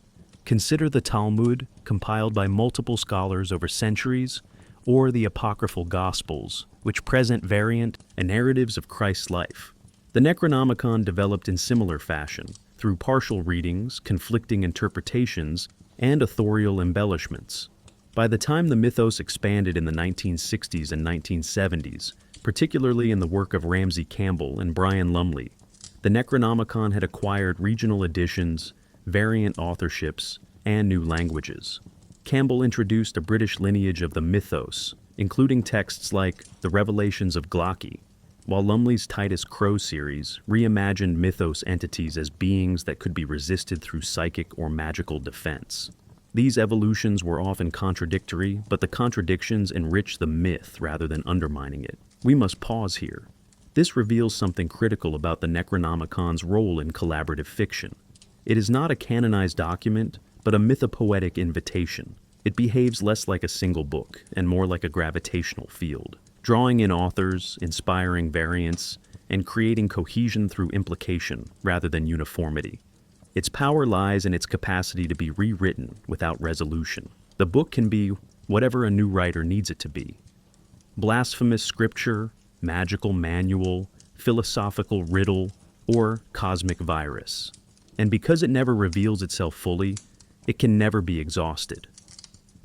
Consider the Talmud, compiled by multiple scholars over centuries, or the apocryphal Gospels, which present variant and narratives of Christ's life. The Necronomicon developed in similar fashion, through partial readings, conflicting interpretations, and authorial embellishments. By the time the mythos expanded in the 1960s and 1970s, particularly in the work of Ramsey Campbell and Brian Lumley, the Necronomicon had acquired regional editions, variant authorships, and new languages. Campbell introduced a British lineage of the mythos, including texts like The Revelations of Glocki, while Lumley's Titus Crow series reimagined mythos entities as beings that could be resisted through psychic or magical defense. These evolutions were often contradictory, but the contradictions enrich the myth rather than undermining it. We must pause here. This reveals something critical about the Necronomicon's role in collaborative fiction. It is not a canonized document, but a mythopoetic invitation. It behaves less like a single book and more like a gravitational field, drawing in authors, inspiring variants, and creating cohesion through implication rather than uniformity. Its power lies in its capacity to be rewritten without resolution. The book can be whatever a new writer needs it to be. Blasphemous scripture, magical manual, philosophical riddle, or cosmic virus. And because it never reveals itself fully, it can never be exhausted.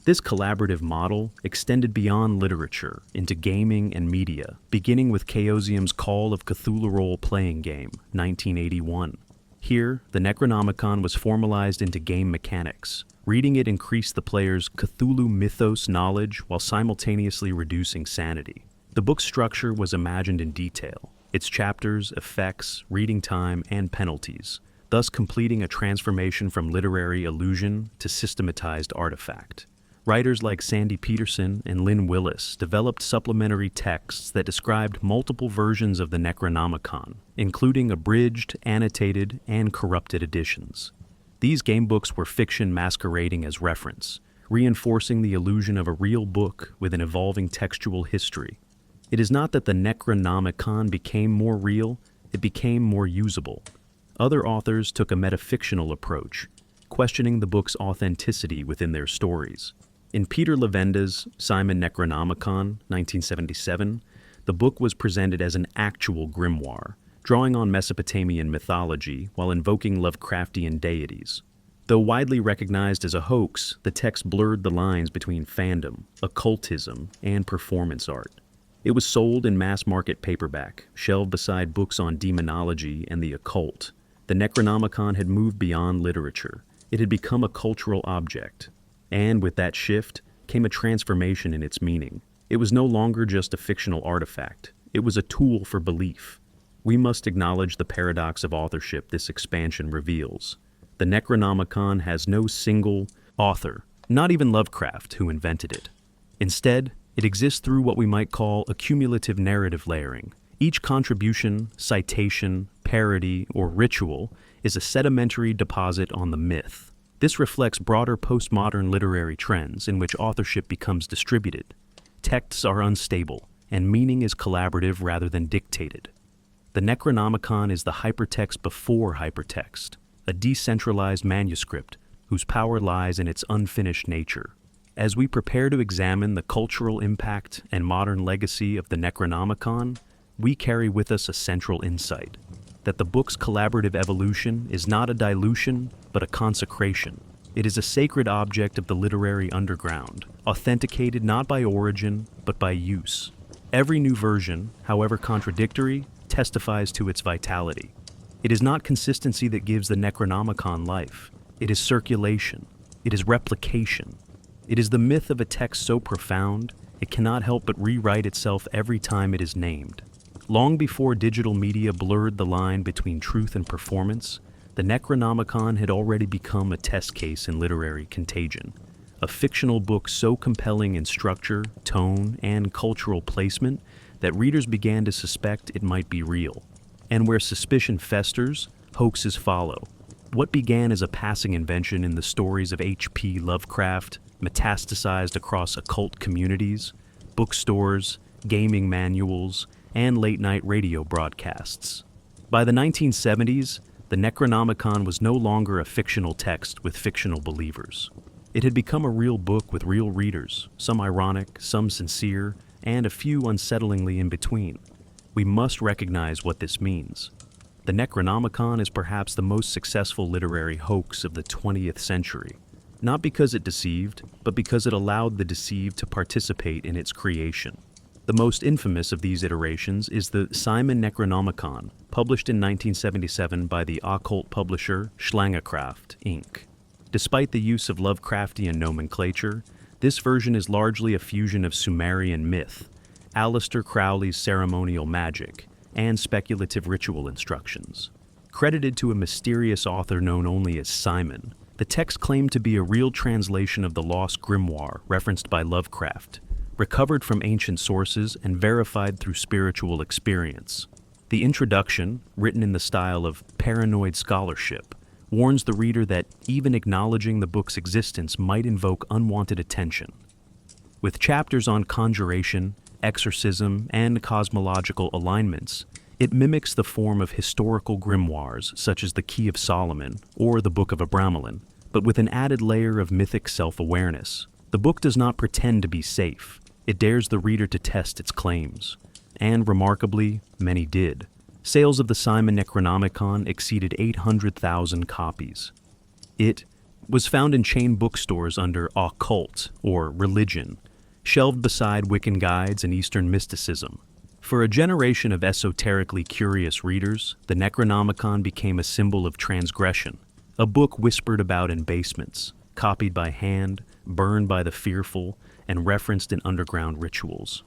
This collaborative model extended beyond literature into gaming and media, beginning with Chaosium's Call of Cthulhu role-playing game, 1981. Here, the Necronomicon was formalized into game mechanics. Reading it increased the player's Cthulhu mythos knowledge while simultaneously reducing sanity. The book's structure was imagined in detail, its chapters, effects, reading time, and penalties, thus completing a transformation from literary illusion to systematized artifact. Writers like Sandy Peterson and Lynn Willis developed supplementary texts that described multiple versions of the Necronomicon, including abridged, annotated, and corrupted editions. These gamebooks were fiction masquerading as reference, reinforcing the illusion of a real book with an evolving textual history. It is not that the Necronomicon became more real, it became more usable. Other authors took a metafictional approach, questioning the book's authenticity within their stories. In Peter Levenda's Simon Necronomicon, 1977, the book was presented as an actual grimoire, drawing on Mesopotamian mythology while invoking Lovecraftian deities. Though widely recognized as a hoax, the text blurred the lines between fandom, occultism, and performance art. It was sold in mass-market paperback, shelved beside books on demonology and the occult. The Necronomicon had moved beyond literature. It had become a cultural object. And with that shift came a transformation in its meaning. It was no longer just a fictional artifact. It was a tool for belief. We must acknowledge the paradox of authorship this expansion reveals. The Necronomicon has no single author, not even Lovecraft, who invented it. Instead, it exists through what we might call a cumulative narrative layering. Each contribution, citation, parody, or ritual is a sedimentary deposit on the myth. This reflects broader postmodern literary trends in which authorship becomes distributed. Texts are unstable, and meaning is collaborative rather than dictated. The Necronomicon is the hypertext before hypertext, a decentralized manuscript whose power lies in its unfinished nature. As we prepare to examine the cultural impact and modern legacy of the Necronomicon, we carry with us a central insight, that the book's collaborative evolution is not a dilution, but a consecration. It is a sacred object of the literary underground, authenticated not by origin, but by use. Every new version, however contradictory, testifies to its vitality. It is not consistency that gives the Necronomicon life. It is circulation. It is replication. It is the myth of a text so profound, it cannot help but rewrite itself every time it is named. Long before digital media blurred the line between truth and performance, the Necronomicon had already become a test case in literary contagion. A fictional book so compelling in structure, tone, and cultural placement that readers began to suspect it might be real. And where suspicion festers, hoaxes follow. What began as a passing invention in the stories of H.P. Lovecraft metastasized across occult communities, bookstores, gaming manuals, and late-night radio broadcasts. By the 1970s, The Necronomicon was no longer a fictional text with fictional believers. It had become a real book with real readers, some ironic, some sincere, and a few unsettlingly in between. We must recognize what this means. The Necronomicon is perhaps the most successful literary hoax of the 20th century, not because it deceived, but because it allowed the deceived to participate in its creation. The most infamous of these iterations is the Simon Necronomicon, published in 1977 by the occult publisher Lovecraft, Inc. Despite the use of Lovecraftian nomenclature, this version is largely a fusion of Sumerian myth, Aleister Crowley's ceremonial magic, and speculative ritual instructions. Credited to a mysterious author known only as Simon, the text claimed to be a real translation of the lost grimoire referenced by Lovecraft, recovered from ancient sources and verified through spiritual experience. The introduction, written in the style of paranoid scholarship, warns the reader that even acknowledging the book's existence might invoke unwanted attention. With chapters on conjuration, exorcism, and cosmological alignments, it mimics the form of historical grimoires such as the Key of Solomon or the Book of Abramelin, but with an added layer of mythic self-awareness. The book does not pretend to be safe. It dares the reader to test its claims. And remarkably, many did. Sales of the Simon Necronomicon exceeded 800,000 copies. It was found in chain bookstores under occult, or religion, shelved beside Wiccan guides and Eastern mysticism. For a generation of esoterically curious readers, the Necronomicon became a symbol of transgression, a book whispered about in basements, copied by hand, burned by the fearful, and referenced in underground rituals.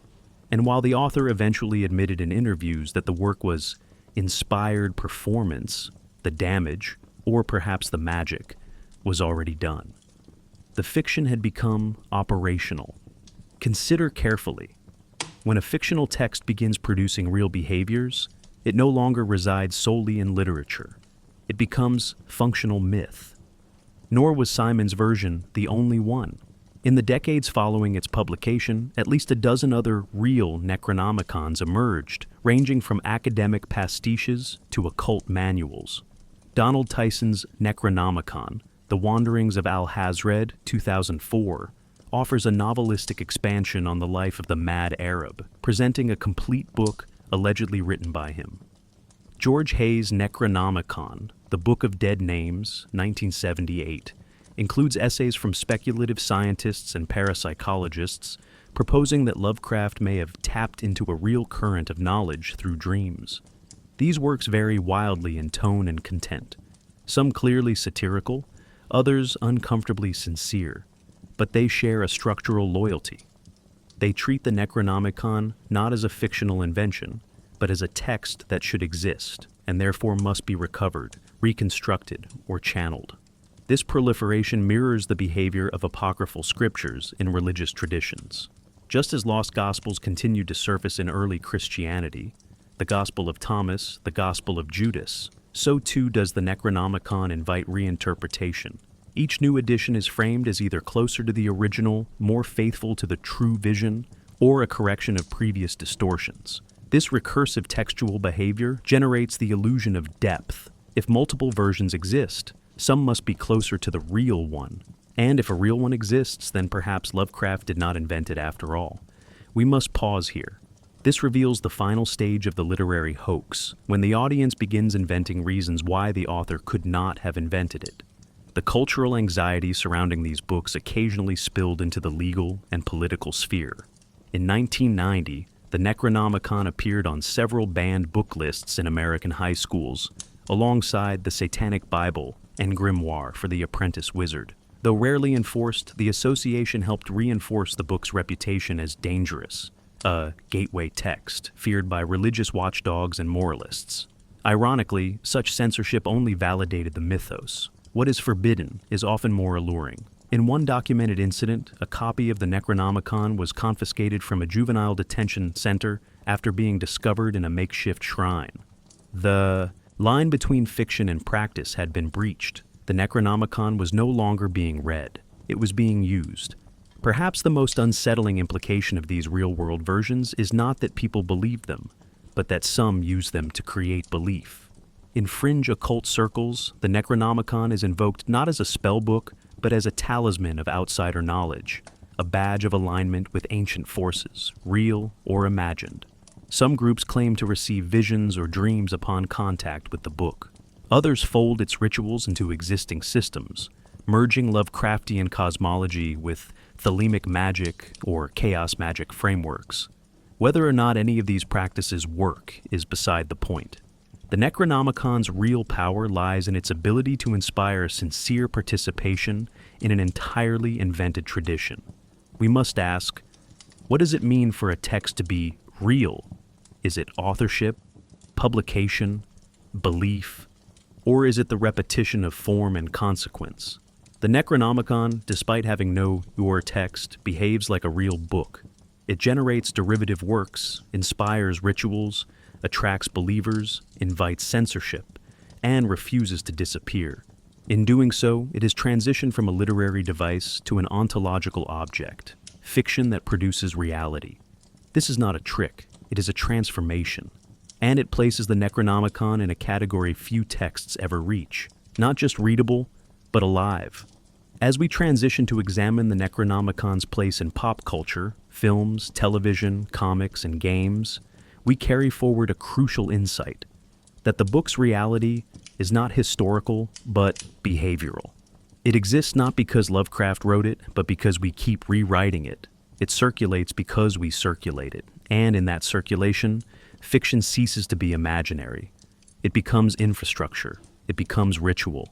And while the author eventually admitted in interviews that the work was inspired performance, the damage, or perhaps the magic, was already done. The fiction had become operational. Consider carefully. When a fictional text begins producing real behaviors, it no longer resides solely in literature. It becomes functional myth. Nor was Simon's version the only one. In the decades following its publication, at least a dozen other real Necronomicons emerged, ranging from academic pastiches to occult manuals. Donald Tyson's Necronomicon, The Wanderings of Alhazred, 2004, offers a novelistic expansion on the life of the Mad Arab, presenting a complete book allegedly written by him. George Hay's Necronomicon, The Book of Dead Names, 1978, includes essays from speculative scientists and parapsychologists proposing that Lovecraft may have tapped into a real current of knowledge through dreams. These works vary wildly in tone and content, some clearly satirical, others uncomfortably sincere, but they share a structural loyalty. They treat the Necronomicon not as a fictional invention, but as a text that should exist, and therefore must be recovered, reconstructed, or channeled. This proliferation mirrors the behavior of apocryphal scriptures in religious traditions. Just as lost gospels continued to surface in early Christianity, the Gospel of Thomas, the Gospel of Judas, so too does the Necronomicon invite reinterpretation. Each new edition is framed as either closer to the original, more faithful to the true vision, or a correction of previous distortions. This recursive textual behavior generates the illusion of depth. If multiple versions exist, some must be closer to the real one. And if a real one exists, then perhaps Lovecraft did not invent it after all. We must pause here. This reveals the final stage of the literary hoax, when the audience begins inventing reasons why the author could not have invented it. The cultural anxiety surrounding these books occasionally spilled into the legal and political sphere. In 1990, the Necronomicon appeared on several banned book lists in American high schools, alongside the Satanic Bible and Grimoire for the Apprentice Wizard. Though rarely enforced, the association helped reinforce the book's reputation as dangerous, a gateway text feared by religious watchdogs and moralists. Ironically, such censorship only validated the mythos. What is forbidden is often more alluring. In one documented incident, a copy of the Necronomicon was confiscated from a juvenile detention center after being discovered in a makeshift shrine. The line between fiction and practice had been breached. The Necronomicon was no longer being read. It was being used. Perhaps the most unsettling implication of these real-world versions is not that people believe them, but that some use them to create belief. In fringe occult circles, the Necronomicon is invoked not as a spell book, but as a talisman of outsider knowledge, a badge of alignment with ancient forces, real or imagined. Some groups claim to receive visions or dreams upon contact with the book. Others fold its rituals into existing systems, merging Lovecraftian cosmology with thelemic magic or chaos magic frameworks. Whether or not any of these practices work is beside the point. The Necronomicon's real power lies in its ability to inspire sincere participation in an entirely invented tradition. We must ask, what does it mean for a text to be real? Is it authorship, publication, belief, or is it the repetition of form and consequence? The Necronomicon, despite having no your text, behaves like a real book. It generates derivative works, inspires rituals, attracts believers, invites censorship, and refuses to disappear. In doing so, it has transitioned from a literary device to an ontological object, fiction that produces reality. This is not a trick, it is a transformation. And it places the Necronomicon in a category few texts ever reach, not just readable, but alive. As we transition to examine the Necronomicon's place in pop culture, films, television, comics, and games, we carry forward a crucial insight, that the book's reality is not historical, but behavioral. It exists not because Lovecraft wrote it, but because we keep rewriting it. It circulates because we circulate it, and in that circulation, fiction ceases to be imaginary. It becomes infrastructure, it becomes ritual,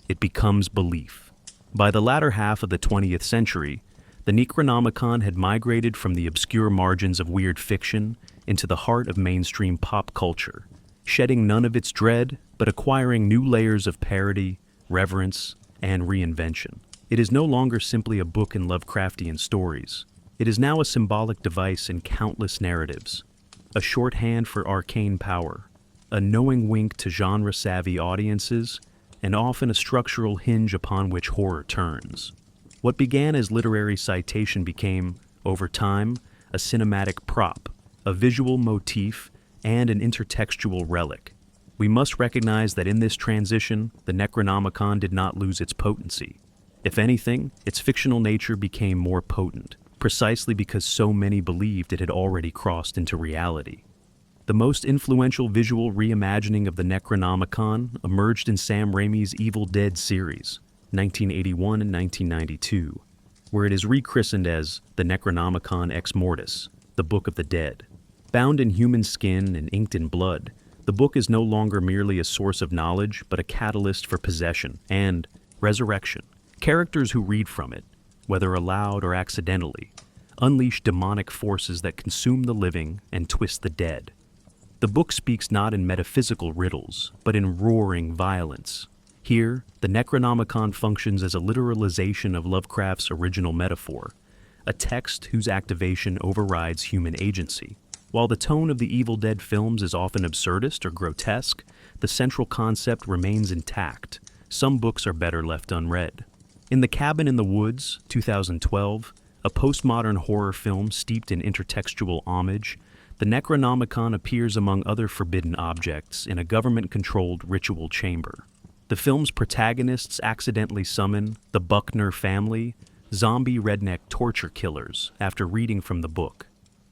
it becomes belief. By the latter half of the 20th century, the Necronomicon had migrated from the obscure margins of weird fiction into the heart of mainstream pop culture, shedding none of its dread, but acquiring new layers of parody, reverence, and reinvention. It is no longer simply a book in Lovecraftian stories. It is now a symbolic device in countless narratives, a shorthand for arcane power, a knowing wink to genre-savvy audiences, and often a structural hinge upon which horror turns. What began as literary citation became, over time, a cinematic prop, a visual motif, and an intertextual relic. We must recognize that in this transition, the Necronomicon did not lose its potency. If anything, its fictional nature became more potent, precisely because so many believed it had already crossed into reality. The most influential visual reimagining of the Necronomicon emerged in Sam Raimi's Evil Dead series, 1981 and 1992, where it is rechristened as the Necronomicon Ex Mortis, the Book of the Dead. Bound in human skin and inked in blood, the book is no longer merely a source of knowledge, but a catalyst for possession and resurrection. Characters who read from it, whether aloud or accidentally, unleash demonic forces that consume the living and twist the dead. The book speaks not in metaphysical riddles, but in roaring violence. Here, the Necronomicon functions as a literalization of Lovecraft's original metaphor, a text whose activation overrides human agency. While the tone of the Evil Dead films is often absurdist or grotesque, the central concept remains intact. Some books are better left unread. In The Cabin in the Woods, 2012, a postmodern horror film steeped in intertextual homage, the Necronomicon appears among other forbidden objects in a government-controlled ritual chamber. The film's protagonists accidentally summon the Buckner family, zombie redneck torture killers, after reading from the book.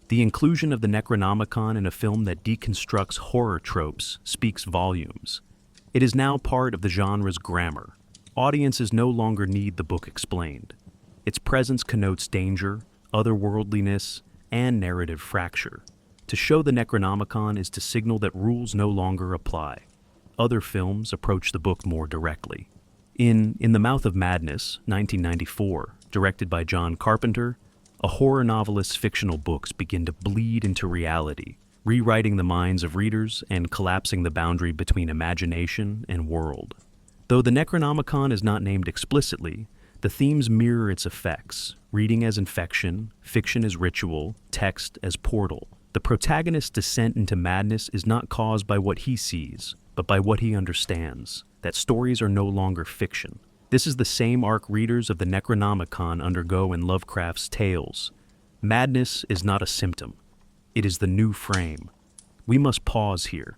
The inclusion of the Necronomicon in a film that deconstructs horror tropes speaks volumes. It is now part of the genre's grammar. Audiences no longer need the book explained. Its presence connotes danger, otherworldliness, and narrative fracture. To show the Necronomicon is to signal that rules no longer apply. Other films approach the book more directly. In the Mouth of Madness, 1994, directed by John Carpenter, a horror novelist's fictional books begin to bleed into reality, rewriting the minds of readers and collapsing the boundary between imagination and world. Though the Necronomicon is not named explicitly, the themes mirror its effects, reading as infection, fiction as ritual, text as portal. The protagonist's descent into madness is not caused by what he sees, but by what he understands, that stories are no longer fiction. This is the same arc readers of the Necronomicon undergo in Lovecraft's tales. Madness is not a symptom. It is the new frame. We must pause here.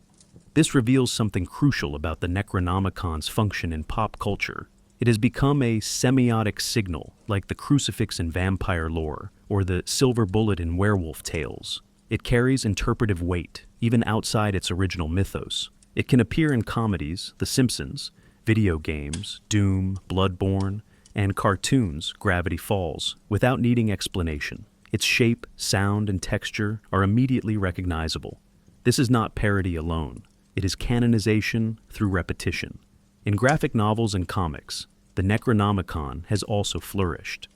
This reveals something crucial about the Necronomicon's function in pop culture. It has become a semiotic signal, like the crucifix in vampire lore or the silver bullet in werewolf tales. It carries interpretive weight, even outside its original mythos. It can appear in comedies, The Simpsons, video games, Doom, Bloodborne, and cartoons, Gravity Falls, without needing explanation. Its shape, sound, and texture are immediately recognizable. This is not parody alone. It is canonization through repetition. In graphic novels and comics, the Necronomicon has also flourished.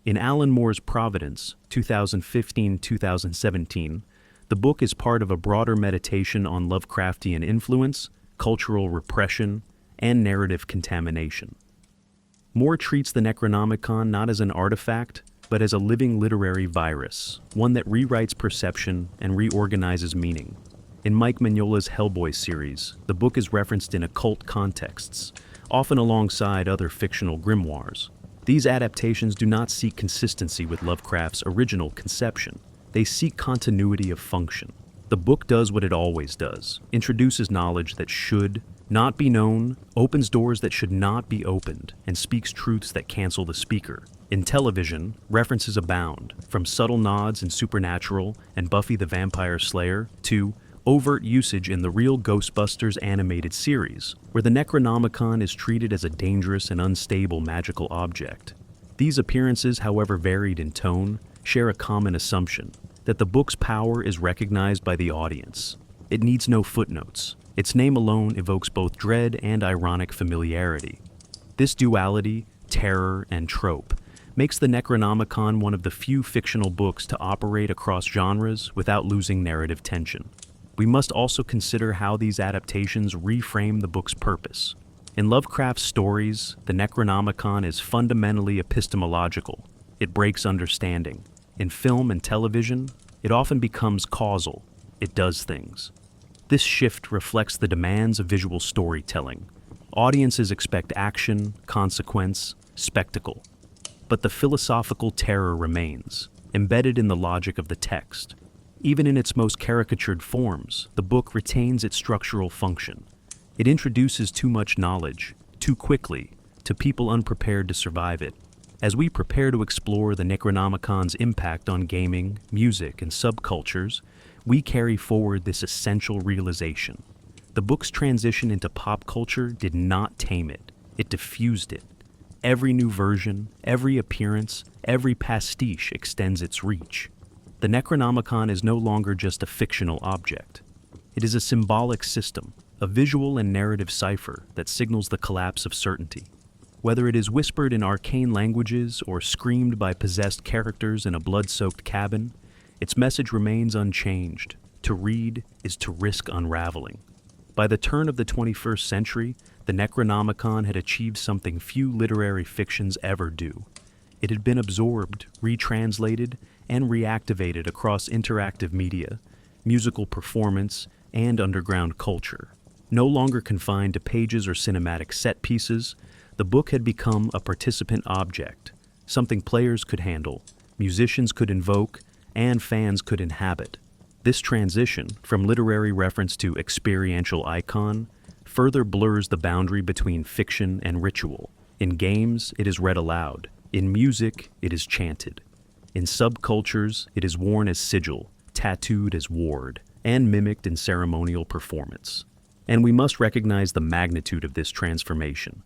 In Alan Moore's Providence, 2015-2017, the book is part of a broader meditation on Lovecraftian influence, cultural repression, and narrative contamination. Moore treats the Necronomicon not as an artifact, but as a living literary virus, one that rewrites perception and reorganizes meaning. In Mike Mignola's Hellboy series, the book is referenced in occult contexts, often alongside other fictional grimoires. These adaptations do not seek consistency with Lovecraft's original conception. They seek continuity of function. The book does what it always does, introduces knowledge that should not be known, opens doors that should not be opened, and speaks truths that cancel the speaker. In television, references abound, from subtle nods in Supernatural and Buffy the Vampire Slayer to overt usage in the real Ghostbusters animated series, where the Necronomicon is treated as a dangerous and unstable magical object. These appearances, however varied in tone, share a common assumption, that the book's power is recognized by the audience. It needs no footnotes. Its name alone evokes both dread and ironic familiarity. This duality, terror, and trope, makes the Necronomicon one of the few fictional books to operate across genres without losing narrative tension. We must also consider how these adaptations reframe the book's purpose. In Lovecraft's stories, the Necronomicon is fundamentally epistemological. It breaks understanding. In film and television, it often becomes causal. It does things. This shift reflects the demands of visual storytelling. Audiences expect action, consequence, spectacle. But the philosophical terror remains, embedded in the logic of the text. Even in its most caricatured forms, the book retains its structural function. It introduces too much knowledge, too quickly, to people unprepared to survive it. As we prepare to explore the Necronomicon's impact on gaming, music, and subcultures, we carry forward this essential realization. The book's transition into pop culture did not tame it. It diffused it. Every new version, every appearance, every pastiche extends its reach. The Necronomicon is no longer just a fictional object. It is a symbolic system, a visual and narrative cipher that signals the collapse of certainty. Whether it is whispered in arcane languages or screamed by possessed characters in a blood-soaked cabin, its message remains unchanged. To read is to risk unraveling. By the turn of the 21st century, the Necronomicon had achieved something few literary fictions ever do. It had been absorbed, retranslated, and reactivated across interactive media, musical performance, and underground culture. No longer confined to pages or cinematic set pieces, the book had become a participant object, something players could handle, musicians could invoke, and fans could inhabit. This transition, from literary reference to experiential icon, further blurs the boundary between fiction and ritual. In games, it is read aloud. In music, it is chanted. In subcultures, it is worn as sigil, tattooed as ward, and mimicked in ceremonial performance. And we must recognize the magnitude of this transformation.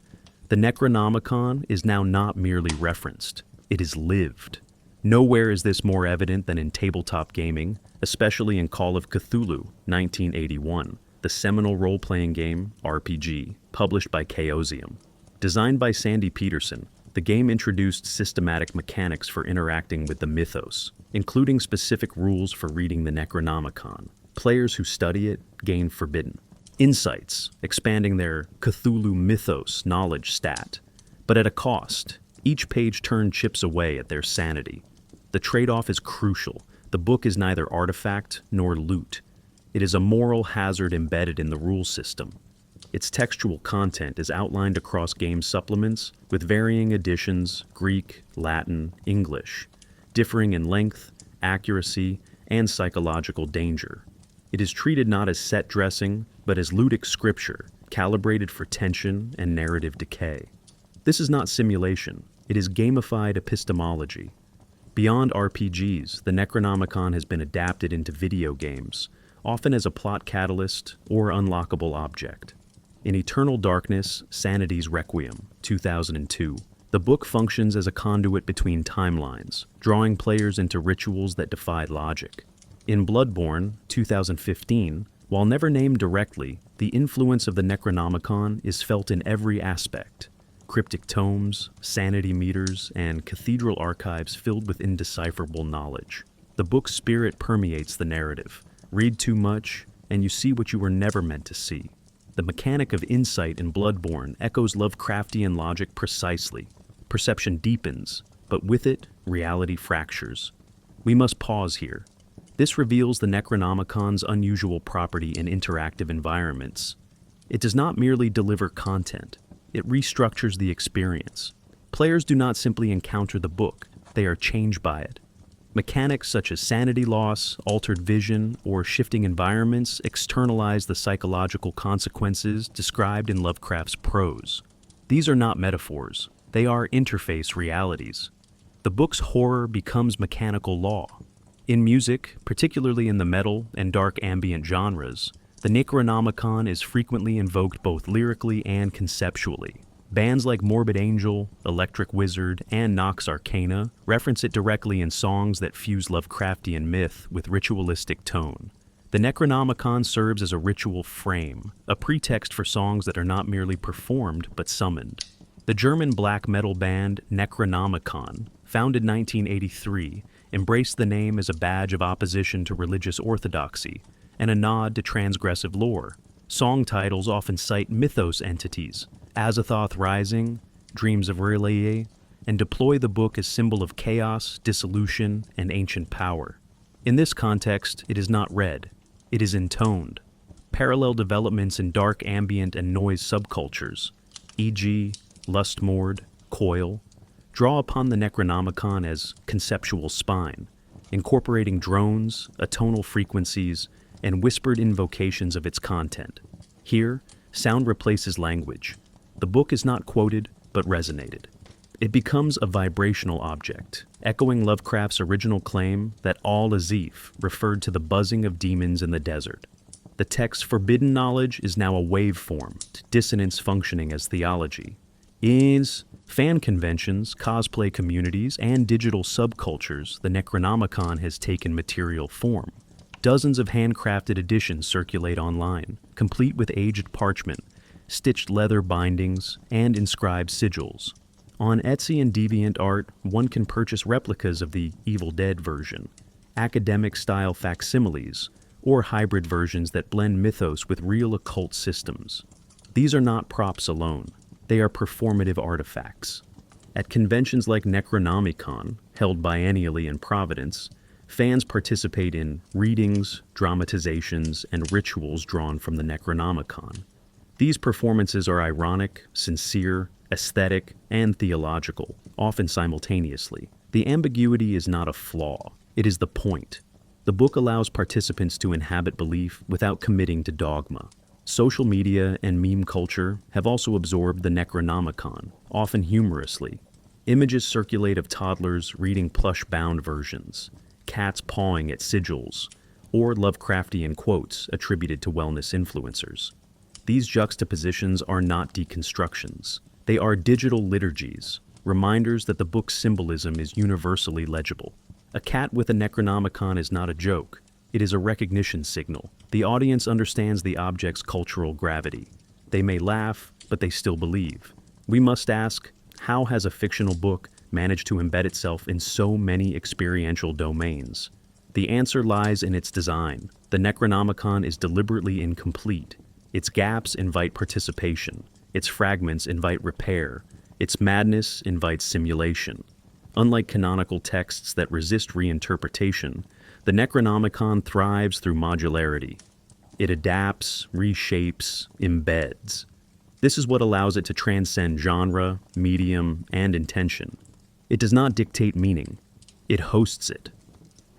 The Necronomicon is now not merely referenced, it is lived. Nowhere is this more evident than in tabletop gaming, especially in Call of Cthulhu, 1981, the seminal role-playing game, RPG, published by Chaosium. Designed by Sandy Peterson, the game introduced systematic mechanics for interacting with the mythos, including specific rules for reading the Necronomicon. Players who study it gain forbidden insights, expanding their Cthulhu mythos knowledge stat. But at a cost, each page turn chips away at their sanity. The trade-off is crucial. The book is neither artifact nor loot. It is a moral hazard embedded in the rule system. Its textual content is outlined across game supplements with varying editions, Greek, Latin, English, differing in length, accuracy, and psychological danger. It is treated not as set dressing, but as ludic scripture, calibrated for tension and narrative decay. This is not simulation, it is gamified epistemology. Beyond RPGs, the Necronomicon has been adapted into video games, often as a plot catalyst or unlockable object. In Eternal Darkness, Sanity's Requiem, 2002, the book functions as a conduit between timelines, drawing players into rituals that defy logic. In Bloodborne, 2015, while never named directly, the influence of the Necronomicon is felt in every aspect. Cryptic tomes, sanity meters, and cathedral archives filled with indecipherable knowledge. The book's spirit permeates the narrative. Read too much, and you see what you were never meant to see. The mechanic of insight in Bloodborne echoes Lovecraftian logic precisely. Perception deepens, but with it, reality fractures. We must pause here. This reveals the Necronomicon's unusual property in interactive environments. It does not merely deliver content. It restructures the experience. Players do not simply encounter the book, they are changed by it. Mechanics such as sanity loss, altered vision, or shifting environments externalize the psychological consequences described in Lovecraft's prose. These are not metaphors, they are interface realities. The book's horror becomes mechanical law. In music, particularly in the metal and dark ambient genres, the Necronomicon is frequently invoked both lyrically and conceptually. Bands like Morbid Angel, Electric Wizard, and Nox Arcana reference it directly in songs that fuse Lovecraftian myth with ritualistic tone. The Necronomicon serves as a ritual frame, a pretext for songs that are not merely performed but summoned. The German black metal band Necronomicon, founded in 1983, embraced the name as a badge of opposition to religious orthodoxy and a nod to transgressive lore. Song titles often cite mythos entities, Azathoth Rising, Dreams of R'lyeh, and deploy the book as symbol of chaos, dissolution, and ancient power. In this context, it is not read, it is intoned. Parallel developments in dark ambient and noise subcultures, e.g., Lustmord, Coil, draw upon the Necronomicon as conceptual spine, incorporating drones, atonal frequencies, and whispered invocations of its content. Here, sound replaces language. The book is not quoted, but resonated. It becomes a vibrational object, echoing Lovecraft's original claim that all Azif referred to the buzzing of demons in the desert. The text's forbidden knowledge is now a waveform, dissonance functioning as theology. In fan conventions, cosplay communities, and digital subcultures, the Necronomicon has taken material form. Dozens of handcrafted editions circulate online, complete with aged parchment, stitched leather bindings, and inscribed sigils. On Etsy and DeviantArt, one can purchase replicas of the Evil Dead version, academic-style facsimiles, or hybrid versions that blend mythos with real occult systems. These are not props alone. They are performative artifacts. At conventions like Necronomicon, held biennially in Providence, fans participate in readings, dramatizations, and rituals drawn from the Necronomicon. These performances are ironic, sincere, aesthetic, and theological, often simultaneously. The ambiguity is not a flaw, it is the point. The book allows participants to inhabit belief without committing to dogma. Social media and meme culture have also absorbed the Necronomicon, often humorously. Images circulate of toddlers reading plush-bound versions, cats pawing at sigils, or Lovecraftian quotes attributed to wellness influencers. These juxtapositions are not deconstructions. They are digital liturgies, reminders that the book's symbolism is universally legible. A cat with a Necronomicon is not a joke. It is a recognition signal. The audience understands the object's cultural gravity. They may laugh, but they still believe. We must ask, how has a fictional book managed to embed itself in so many experiential domains? The answer lies in its design. The Necronomicon is deliberately incomplete. Its gaps invite participation. Its fragments invite repair. Its madness invites simulation. Unlike canonical texts that resist reinterpretation, the Necronomicon thrives through modularity. It adapts, reshapes, embeds. This is what allows it to transcend genre, medium, and intention. It does not dictate meaning. It hosts it.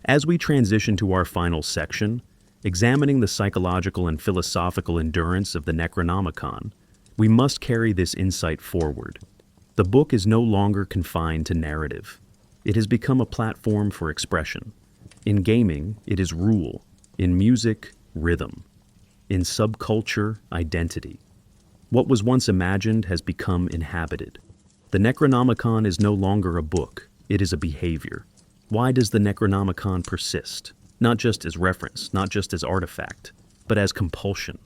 As we transition to our final section, Examining the psychological and philosophical endurance of the Necronomicon, we must carry this insight forward. The book is no longer confined to narrative. It has become a platform for expression. In gaming, it is rule. In music, rhythm. In subculture, identity. What was once imagined has become inhabited. The Necronomicon is no longer a book, it is a behavior. Why does the Necronomicon persist? Not just as reference, not just as artifact, but as compulsion.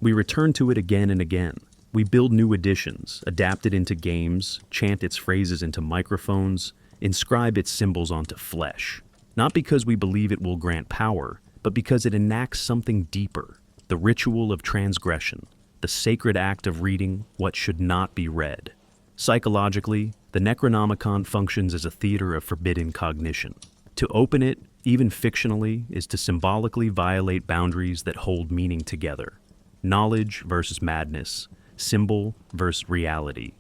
We return to it again and again. We build new editions, adapt it into games, chant its phrases into microphones, inscribe its symbols onto flesh. Not because we believe it will grant power, but because it enacts something deeper, the ritual of transgression, the sacred act of reading what should not be read. Psychologically, the Necronomicon functions as a theater of forbidden cognition. To open it, even fictionally, is to symbolically violate boundaries that hold meaning together. Knowledge versus madness, symbol versus reality,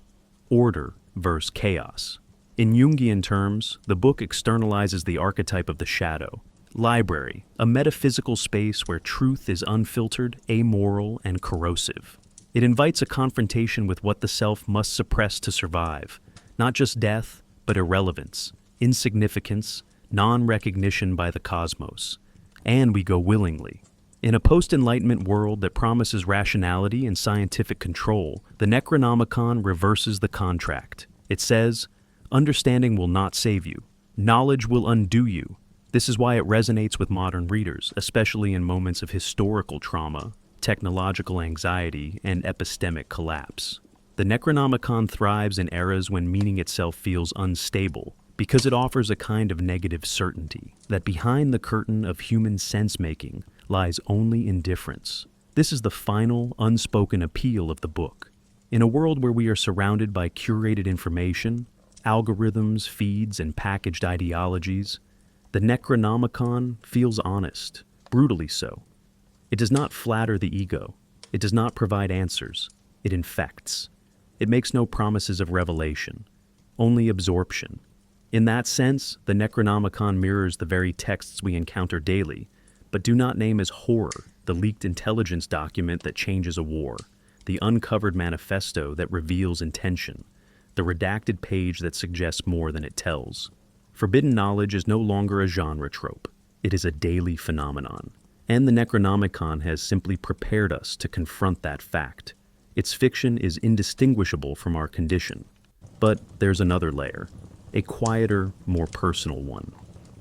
order versus chaos. In Jungian terms, the book externalizes the archetype of the shadow. Library, a metaphysical space where truth is unfiltered, amoral, and corrosive. It invites a confrontation with what the self must suppress to survive. Not just death, but irrelevance, insignificance, non-recognition by the cosmos. And we go willingly. In a post-Enlightenment world that promises rationality and scientific control, the Necronomicon reverses the contract. It says, understanding will not save you. Knowledge will undo you. This is why it resonates with modern readers, especially in moments of historical trauma, technological anxiety, and epistemic collapse. The Necronomicon thrives in eras when meaning itself feels unstable, because it offers a kind of negative certainty, that behind the curtain of human sense-making lies only indifference. This is the final, unspoken appeal of the book. In a world where we are surrounded by curated information, algorithms, feeds, and packaged ideologies, the Necronomicon feels honest, brutally so. It does not flatter the ego. It does not provide answers. It infects. It makes no promises of revelation, only absorption. In that sense, the Necronomicon mirrors the very texts we encounter daily, but do not name as horror the leaked intelligence document that changes a war, the uncovered manifesto that reveals intention, the redacted page that suggests more than it tells. Forbidden knowledge is no longer a genre trope. It is a daily phenomenon. And the Necronomicon has simply prepared us to confront that fact. Its fiction is indistinguishable from our condition. But there's another layer, a quieter, more personal one.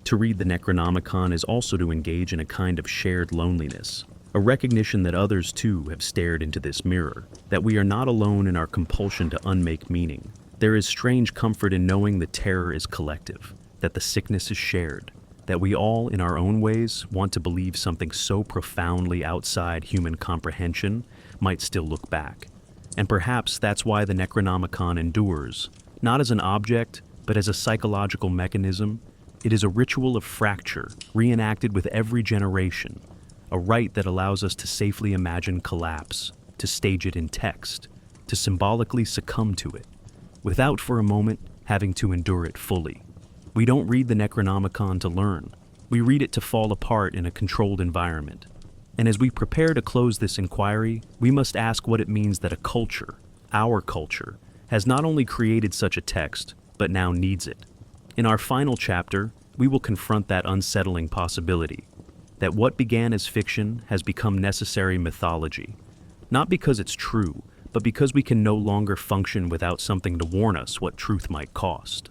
To read the Necronomicon is also to engage in a kind of shared loneliness, a recognition that others too have stared into this mirror, that we are not alone in our compulsion to unmake meaning. There is strange comfort in knowing the terror is collective, that the sickness is shared, that we all, in our own ways, want to believe something so profoundly outside human comprehension might still look back. And perhaps that's why the Necronomicon endures, not as an object, but as a psychological mechanism. It is a ritual of fracture, reenacted with every generation, a rite that allows us to safely imagine collapse, to stage it in text, to symbolically succumb to it, without for a moment having to endure it fully. We don't read the Necronomicon to learn. We read it to fall apart in a controlled environment. And as we prepare to close this inquiry, we must ask what it means that a culture, our culture, has not only created such a text, but now needs it. In our final chapter, we will confront that unsettling possibility, that what began as fiction has become necessary mythology, not because it's true, but because we can no longer function without something to warn us what truth might cost.